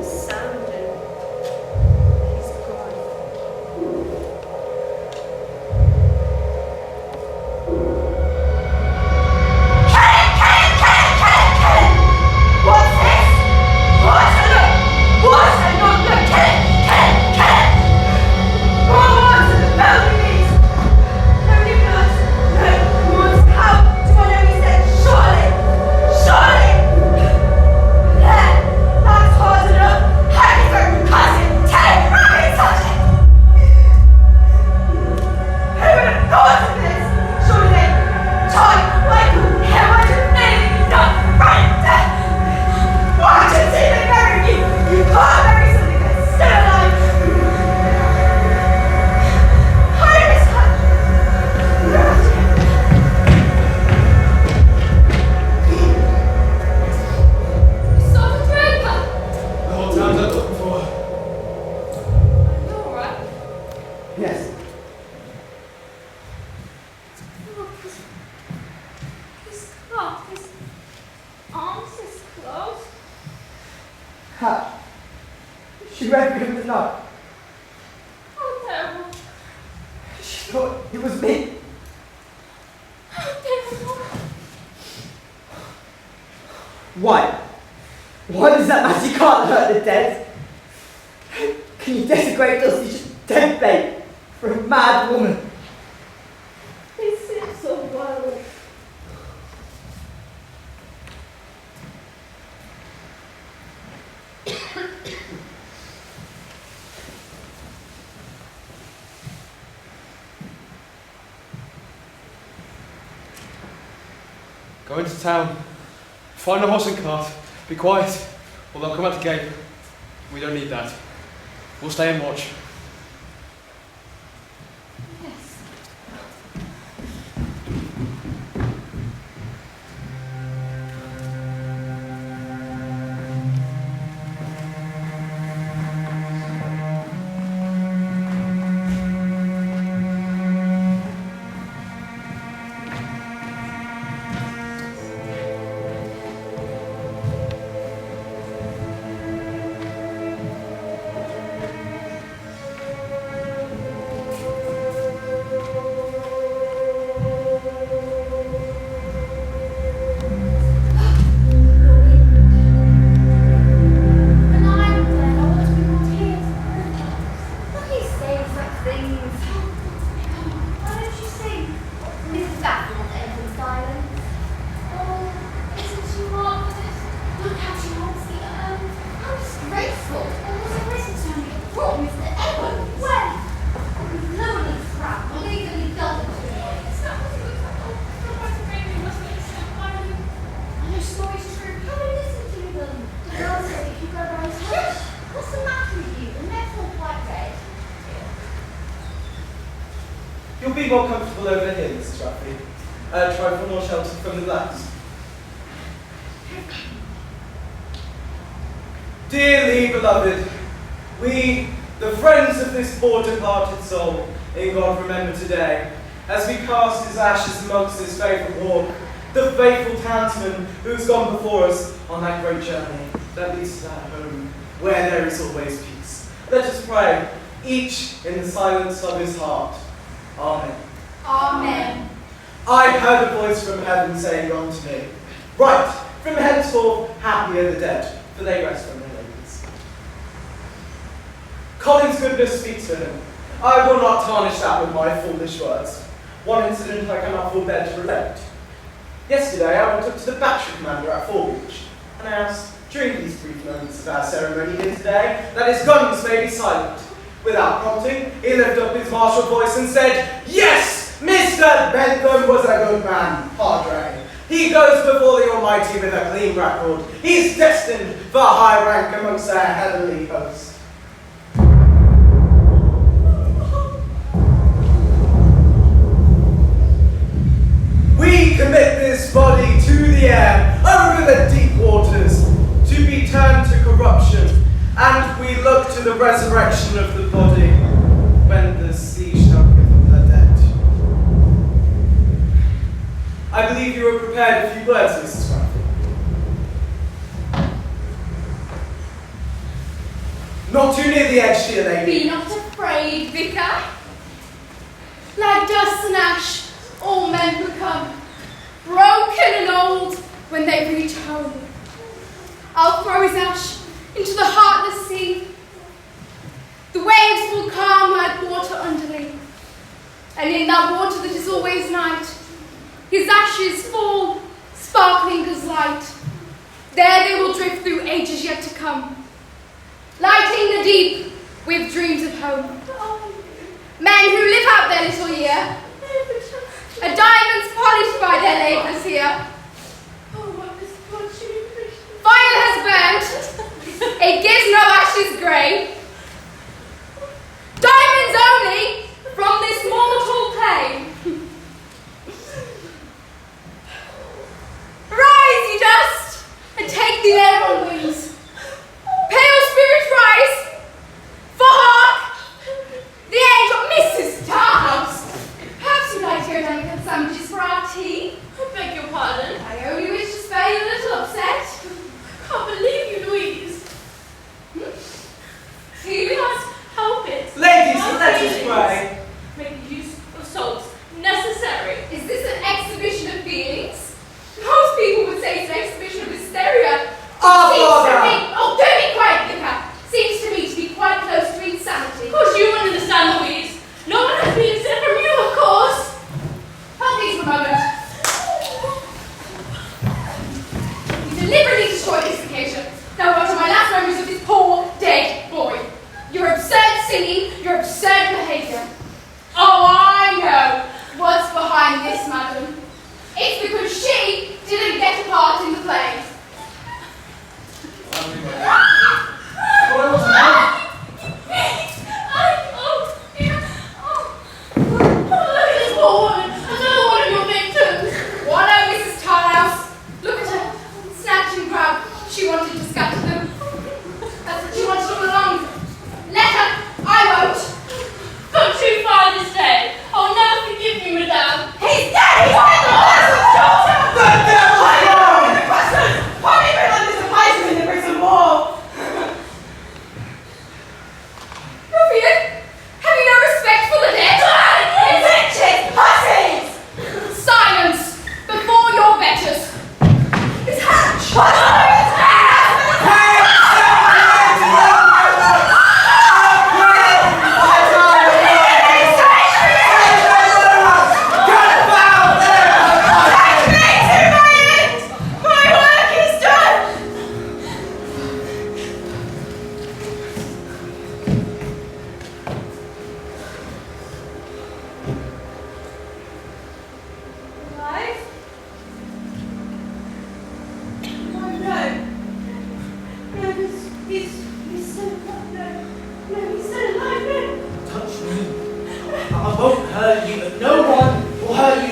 Sounding. He's gone. What's this? Water! Water! Not the Ken! More water! The balconies! No new blood! No more how do I know he's dead? Surely! Surely! There! That's hard enough! How is your cousin? Tell him! Rapid touch it! Who would have thought of this? Surely! Todd! Michael! Him! I do anything you've done! Right! Why did you even marry me? You can't marry something that's still alive! Iris! Sergeant Draper! The whole town's out looking for her. You alright? Yes. Look, he's cut. His arms is closed. Hatch. She ran for him tonight. How terrible. She thought it was me. How terrible. Why? Why does that matter? You can't hurt the dead. Can you desecrate us? You're just dead bait for a mad woman. They seem so wild. Go into town. Find a horse and cart. Be quiet, or they'll come at the gate. We don't need that. We'll stay and watch. Yes. You'll be more comfortable over here, Mrs. Raffy. Try for more shelter from the blacks. Dearly beloved, we, the friends of this poor departed soul, in God remember today, as we cast his ashes amongst his favourite walk, the faithful townsman who has gone before us on that great journey that leads to that home where there is always peace. Let us pray, each in the silence of his heart. Amen. Amen. I heard a voice from heaven saying unto me, Write, from henceforth happy are the dead, for they rest from their labours. Colin's goodness speaks for him. I will not tarnish that with my foolish words. One incident I cannot forbear to relate. Yesterday I went up to the battery commander at Fort Beach and asked, during these brief moments of our ceremony here today, that his guns may be silent. Without prompting, he lifted up his martial voice and said, Yes, Mr. Bentham was a good man, Padre. He goes before the Almighty with a clean record. He's destined for a high rank amongst our heavenly host. We commit this body to the air, over the deep waters, to be turned to corruption, and we look to the resurrection of the body when the sea shall give up her dead. I believe you have prepared a few words, Mrs. Cranfield. Not too near the edge, dear lady. Be not afraid, Vicar. Like dust and ash, all men become, broken and old when they reach home. I'll throw his ash into the heartless sea. The waves will calm like water underling, and in that water that is always night, his ashes fall, sparkling as light. There they will drift through ages yet to come, lighting the deep with dreams of home. Men who live out their little year, a diamonds polished by their labours here. Fire has burnt, it gives no ashes grey. Diamonds only from this mortal clay. Rise, ye dust, and take the air on wings. Pale spirits rise, for hark, the angel Mrs. Tarhouse. Perhaps you'd like to go down and get sandwiches for our tea? I beg your pardon. I only wish to spare you a little upset. Can't believe you, Louise. Tea? We can't help it. Ladies, Our let us feelings pray. Make use of salts necessary. Is this an exhibition of feelings? Most people would say it's an exhibition of hysteria. Oh, don't be quiet, Vicar. Seems to me to be quite close to insanity. Of course you won't understand, Louise. No one has been except from you, of course. Hold these for a moment. You deliberately destroyed this occasion. Now what are my last memories of this poor, dead boy? Your absurd singing, your absurd behaviour. Oh, I know what's behind this, madam. It's because she didn't get a part in the play. She wanted to scatter them. That's what she wanted all along. Let her. I won't. Gone too far this day. I'll never forgive you, madame. He's dead! He's dead! The devil's gone! The question! Why have you been on this surprise him in the prison wall? Ruffian, have you no respect for the dead? Wretched hussies! Silence before your betters. His hatch!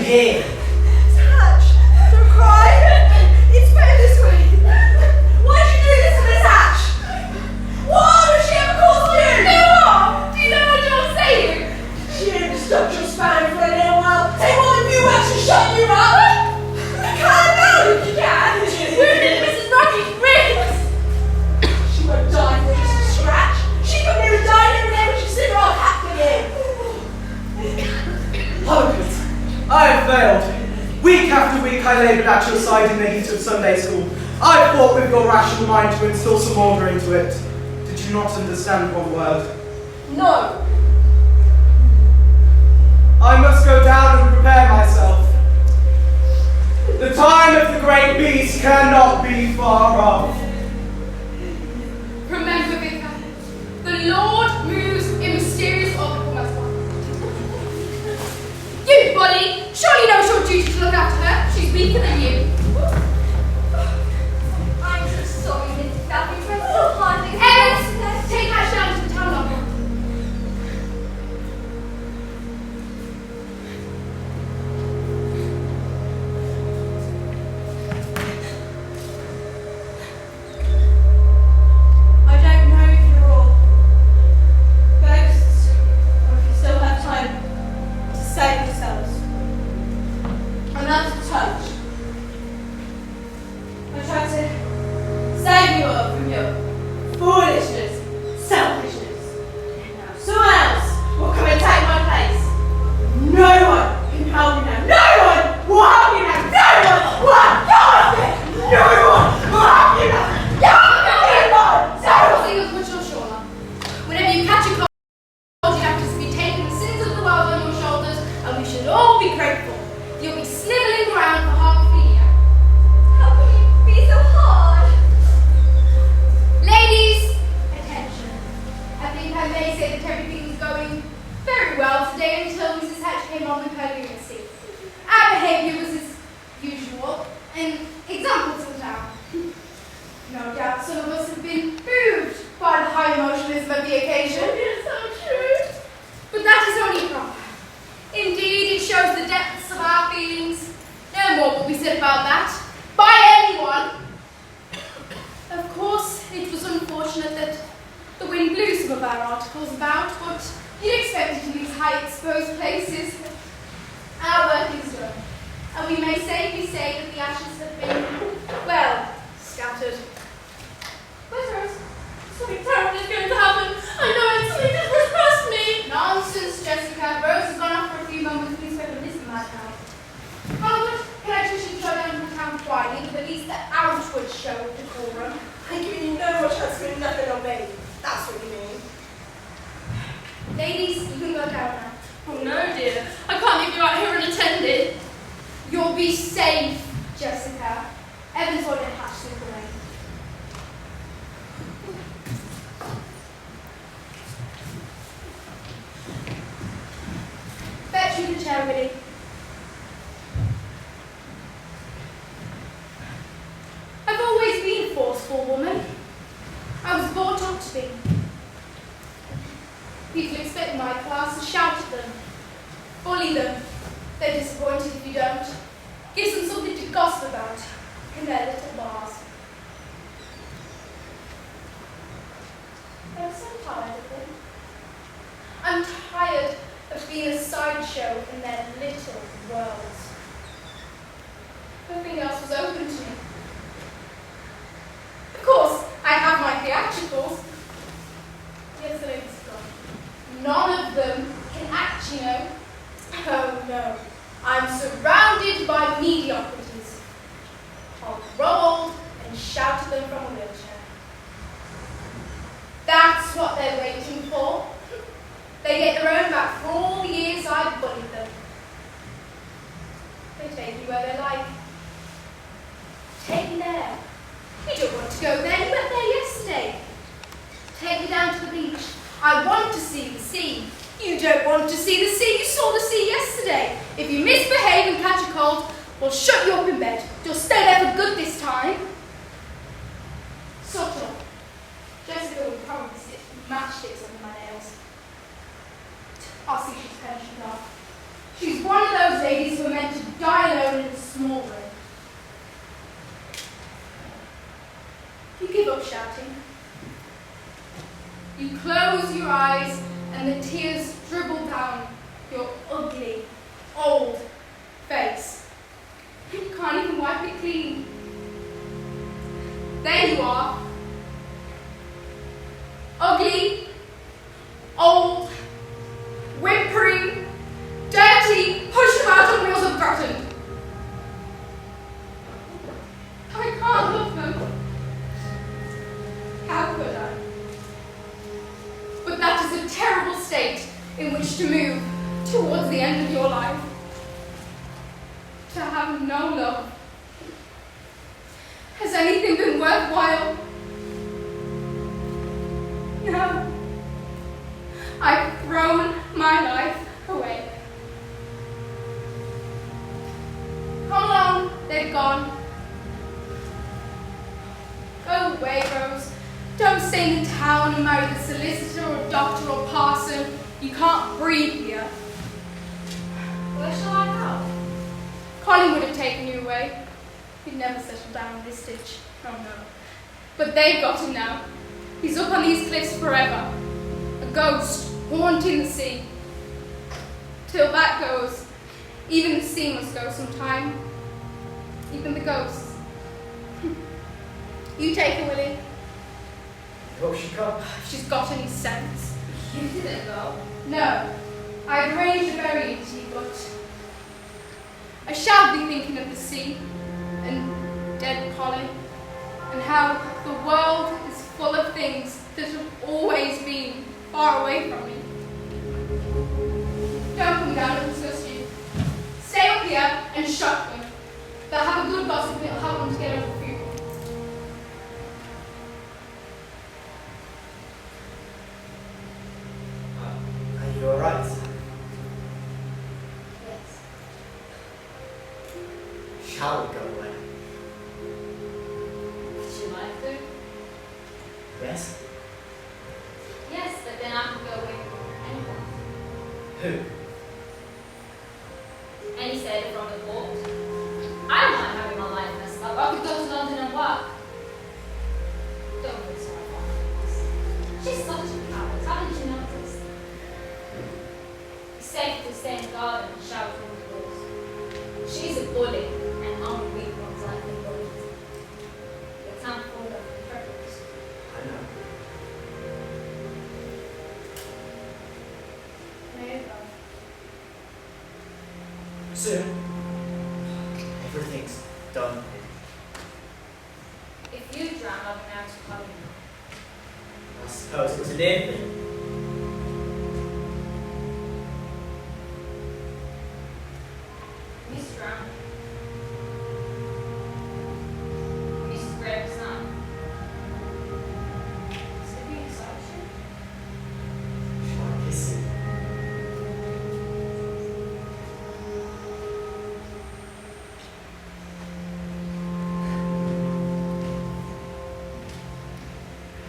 Here. Hatch, don't cry. It's better this way. I have failed. Week after week I laboured at your side in the heat of Sunday school. I fought with your rational mind to instill some order into it. Did you not understand one word? No. I must go down and prepare myself. The time of the great beast cannot be far off. Remember, Vicar, the Lord moves in mysterious order. You, Bonnie, surely know it's your duty to look after her. She's weaker than you. I'm so sorry, Miss Gabby. We're so hard. Evans, take Ash down to the town locker. I don't know if you're all ghosts or if you still have time to save yourselves. I'm not to touch. I try to save you all from your foolishness, selfishness. Now someone else will come and take my place. No one can help you now. No one will help you now. No one will help you. No one will help you now. No one. Several things put your shoulder. Whenever you catch a cold, you have to be taking the sins of the world on your shoulders, and we should all be grateful. You'll be snivelling around for half a year. How can you be so hard? Ladies, attention. I think I may say that everything's going very well today until Mrs. Hatch came on with her lunacy. Our behaviour was as usual, an example to the town. No doubt some of us have been moved by the high emotionalism of the occasion. It's so true. But that is only proper. Indeed, it shows the depths of our feelings. No more will be said about that by anyone. Of course, it was unfortunate that the wind blew some of our articles about, but you'd expect it in these high exposed places. Our work is done, and we may safely say that the ashes have been, well, scattered. Where's Rose? Something terrible is going to happen. I know it. Something just rushed past me. Nonsense, Jessica. Rose has gone off for a few moments. Please better listen right now. Hollywood, can I just show down to the town quietly with at least the outward show of decorum? I'm giving you no more chance to do nothing on me. That's what you mean. Ladies, you can go down now. Oh no, dear. I can't leave you out here unattended. You'll be safe, Jessica. Evans won't let Hatch slip away. Fetch you the chair, Willie. I've always been a forceful woman. I was brought up to be. People expect my class to shout at them, bully them. They're disappointed if you don't. Gives them something to gossip about in their little bars. I'm so tired of them. I'm tired of being a sideshow in their little worlds. Nothing else was open to me. Of course, I have my theatricals. Yesterday's gone. None of them can act, you know. Oh no, I'm surrounded by mediocrities. I'll grow old and shout at them from a wheelchair. That's what they're waiting for. They get their own back for all the years I've bullied them. They take you where they like. Take me there. You don't want to go there, you went there yesterday. Take me down to the beach. I want to see the sea. You don't want to see the sea, you saw the sea yesterday. If you misbehave and catch a cold, we'll shut you up in bed. You'll stay there for good this time. Sort of. Jessica will probably sit matchsticks under my nails. I'll see she's pensioned off. She's one of those ladies who are meant to die alone in a small room. You give up shouting. You close your eyes and the tears dribble down your ugly, old face. You can't even wipe it clean. There you are. Ugly, old, whimpering, dirty, push about on wheels of have no love. Has anything been worthwhile? No. I've thrown my life away. Come along, they've gone. Go away, Rose. Don't stay in town and marry the solicitor or doctor or parson. You can't breathe here. Where shall I go? Colin would have taken you away. He'd never settle down in this ditch. Oh no. But they've got him now. He's up on these cliffs forever. A ghost haunting the sea. Till that goes, even the sea must go sometime. Even the ghosts. You take her, Willie. Hope she come. If she's got any sense. You didn't go. No. I've arranged a very easy, but I shall be thinking of the sea and dead Colin, and how the world is full of things that have always been far away from me. Don't come down and discuss you. Stay up here and shut them. They'll have a good gossip and it'll help them to get over the funeral. Are you alright? Yes. Shall we go away? Would you like to? Yes? Yes, but then I could go away from anyone. Who? Any sailor from the port. I don't mind having my life messed up. I could go to London and work. Don't feel sorry for her. She's such a coward. How did you notice? It's safe to stay in the garden and shout from the doors. She's a bully, and only weak ones like the bullies. The town full of cripples. I know. There you go. Soon. Everything's done. If you drown, I'll be married to Colin. I suppose it was a near thing. He's drowning. Mrs. Graham's son. Sleeping inside you? Shall I kiss him?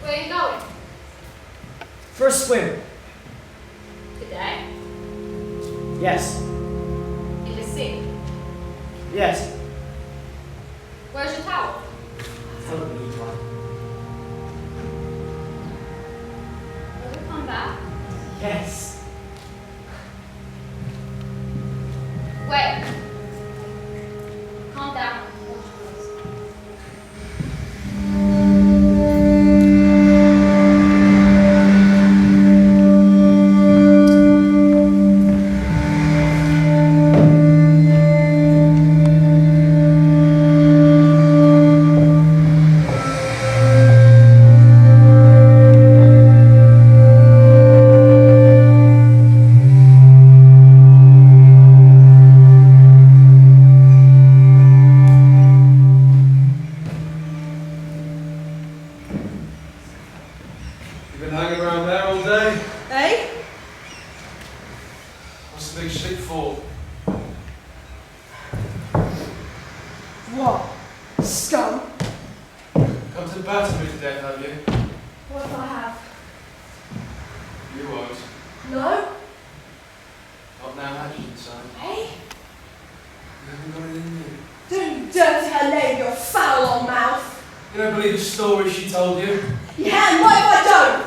Where are you going? For a swim. Today? Yes. In the sea? Yes. Where's your towel? Tell me each one. Will you come back? Yes. Wait. Calm down. Watch close. You've been hanging around there all day? Eh? What's the big ship for? What? Scum? Come to the battle me to death, have you? What if I have? You won't. No? Not now, Hutchinson, son. Eh? You haven't got it in you. Don't you dirty her name, your foul old mouth. You don't believe the story she told you? Yeah, and what if I don't?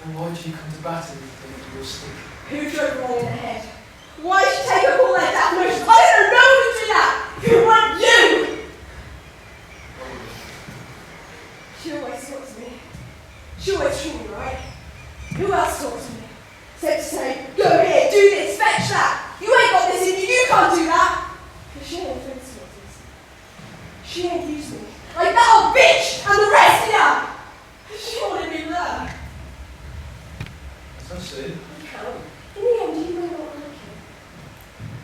Then why did you come to battle with the your stick? Who drove wrong in the head? Why did you take up all their definitions? I don't know who did that! Who weren't you? She always talks to me. She always treats me right. Who else talks to me? Except to say, go here, do this, fetch that. You ain't got this in you, you can't do that. Because she ain't friends with us. She ain't used me. Like that old bitch and the rest of ya. She wanted me there. I see. You can't. In the end, you may not like him.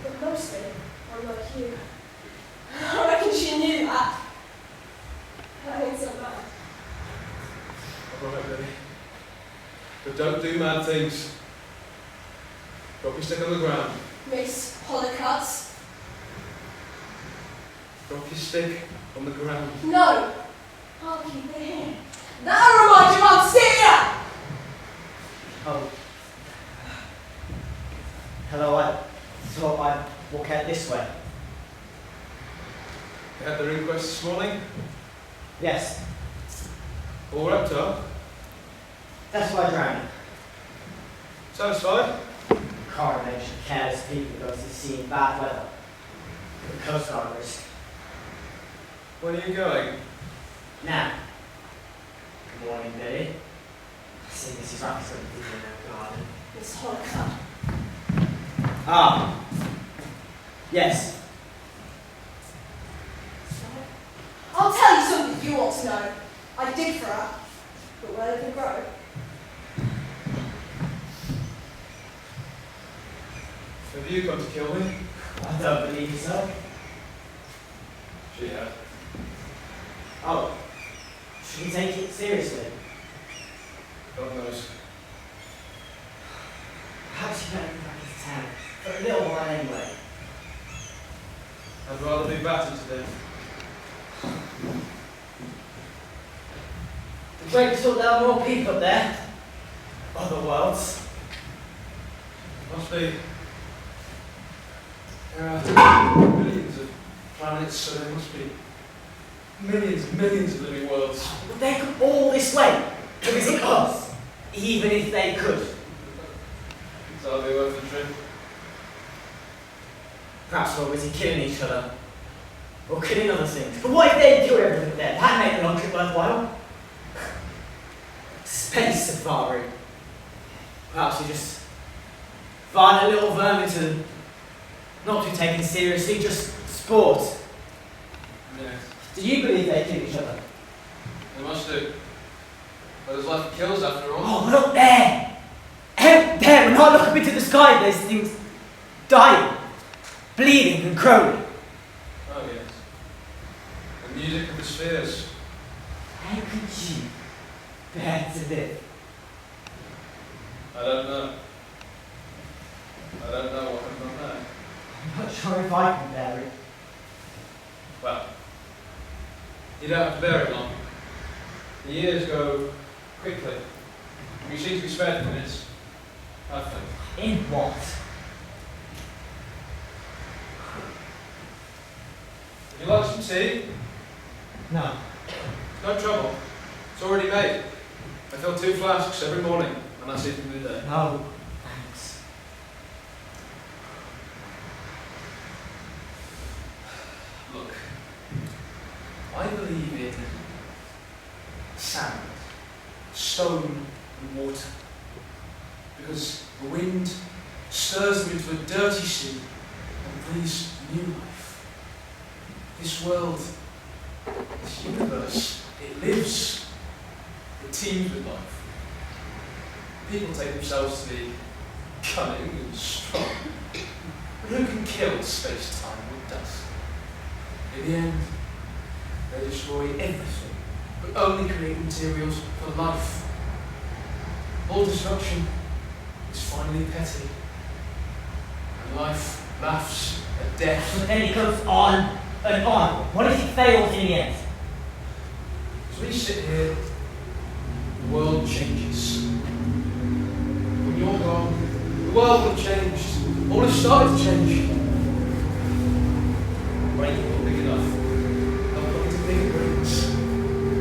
But mostly, I'm like you. you knew that. I ain't so bad. Alright, baby. But don't do mad things. Drop your stick on the ground. Miss Hollycuts. Drop your stick on the ground. No. I'll keep it here. That'll remind you I'm Syria! Oh. Hello, I thought I'd walk out this way. You had the inquest this morning? Yes, All wrapped up? that's why I drowned. Satisfied? Coronation, careless people go to sea in bad weather. The Coast Guard risk. When are you going? Now. Good morning, Billy. I see Mrs. Rack's going to be in her garden. Miss Hollycutt. Ah. Yes. I'll tell you something you ought to know. I dig for her, but where they can grow. Have you come to kill me? I don't believe so. She had. Oh. Should we take it seriously? God knows. Perhaps you better go back to town. For a little while anyway. I'd rather be battered to death. The Drake thought there were more people up there. Other worlds. Must be. There are millions of planets, so there must be millions and millions of living worlds. Would they come all this way to visit us? Even if they could. It's hardly worth the trip. Perhaps we're busy killing each other. Or killing other things. But what if they do everything there? That make the long trip worthwhile. Space safari. Perhaps we just find a little vermin to not to be taken seriously, just sport. Yes. Do you believe they kill each other? They must do. But there's life that kills after all. Oh, look there! Out there, when I look up into the sky, there's things dying, bleeding and crowing. Oh, yes. The music of the spheres. How could you bear to live? I don't know. I don't know what I've done there. I'm not sure if I can bear it. Well, you don't have to bear it long. The years go quickly. You seem to be spared minutes. I think. In what? Would you like some tea? No. No trouble. It's already made. I fill 2 flasks every morning, and that's it for the day. No, thanks. Look, I believe in sand, stone, and water. Because the wind stirs them into a dirty sea and breathes new life. This world, this universe, it lives. It teems with life. People take themselves to be cunning and strong. But who can kill space-time with dust? In the end, they destroy everything, but only create materials for life. All destruction is finally petty. And life laughs at death. But then it goes on and on. What if it fails in the end? As we sit here, the world changes. When you're gone, the world will have changed. All has started to change. Break it all big enough. They'll put into bigger rings.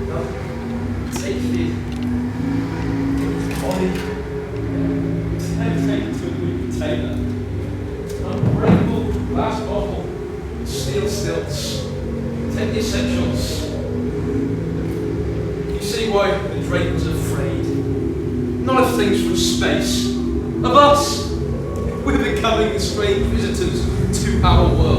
They'll take you into the body. Take it to a new container. Unbreakable glass bottle. Steel stilts. Take the essentials. You see why the Drake was afraid. Not of things from space. Of us. We're becoming strange visitors to our world.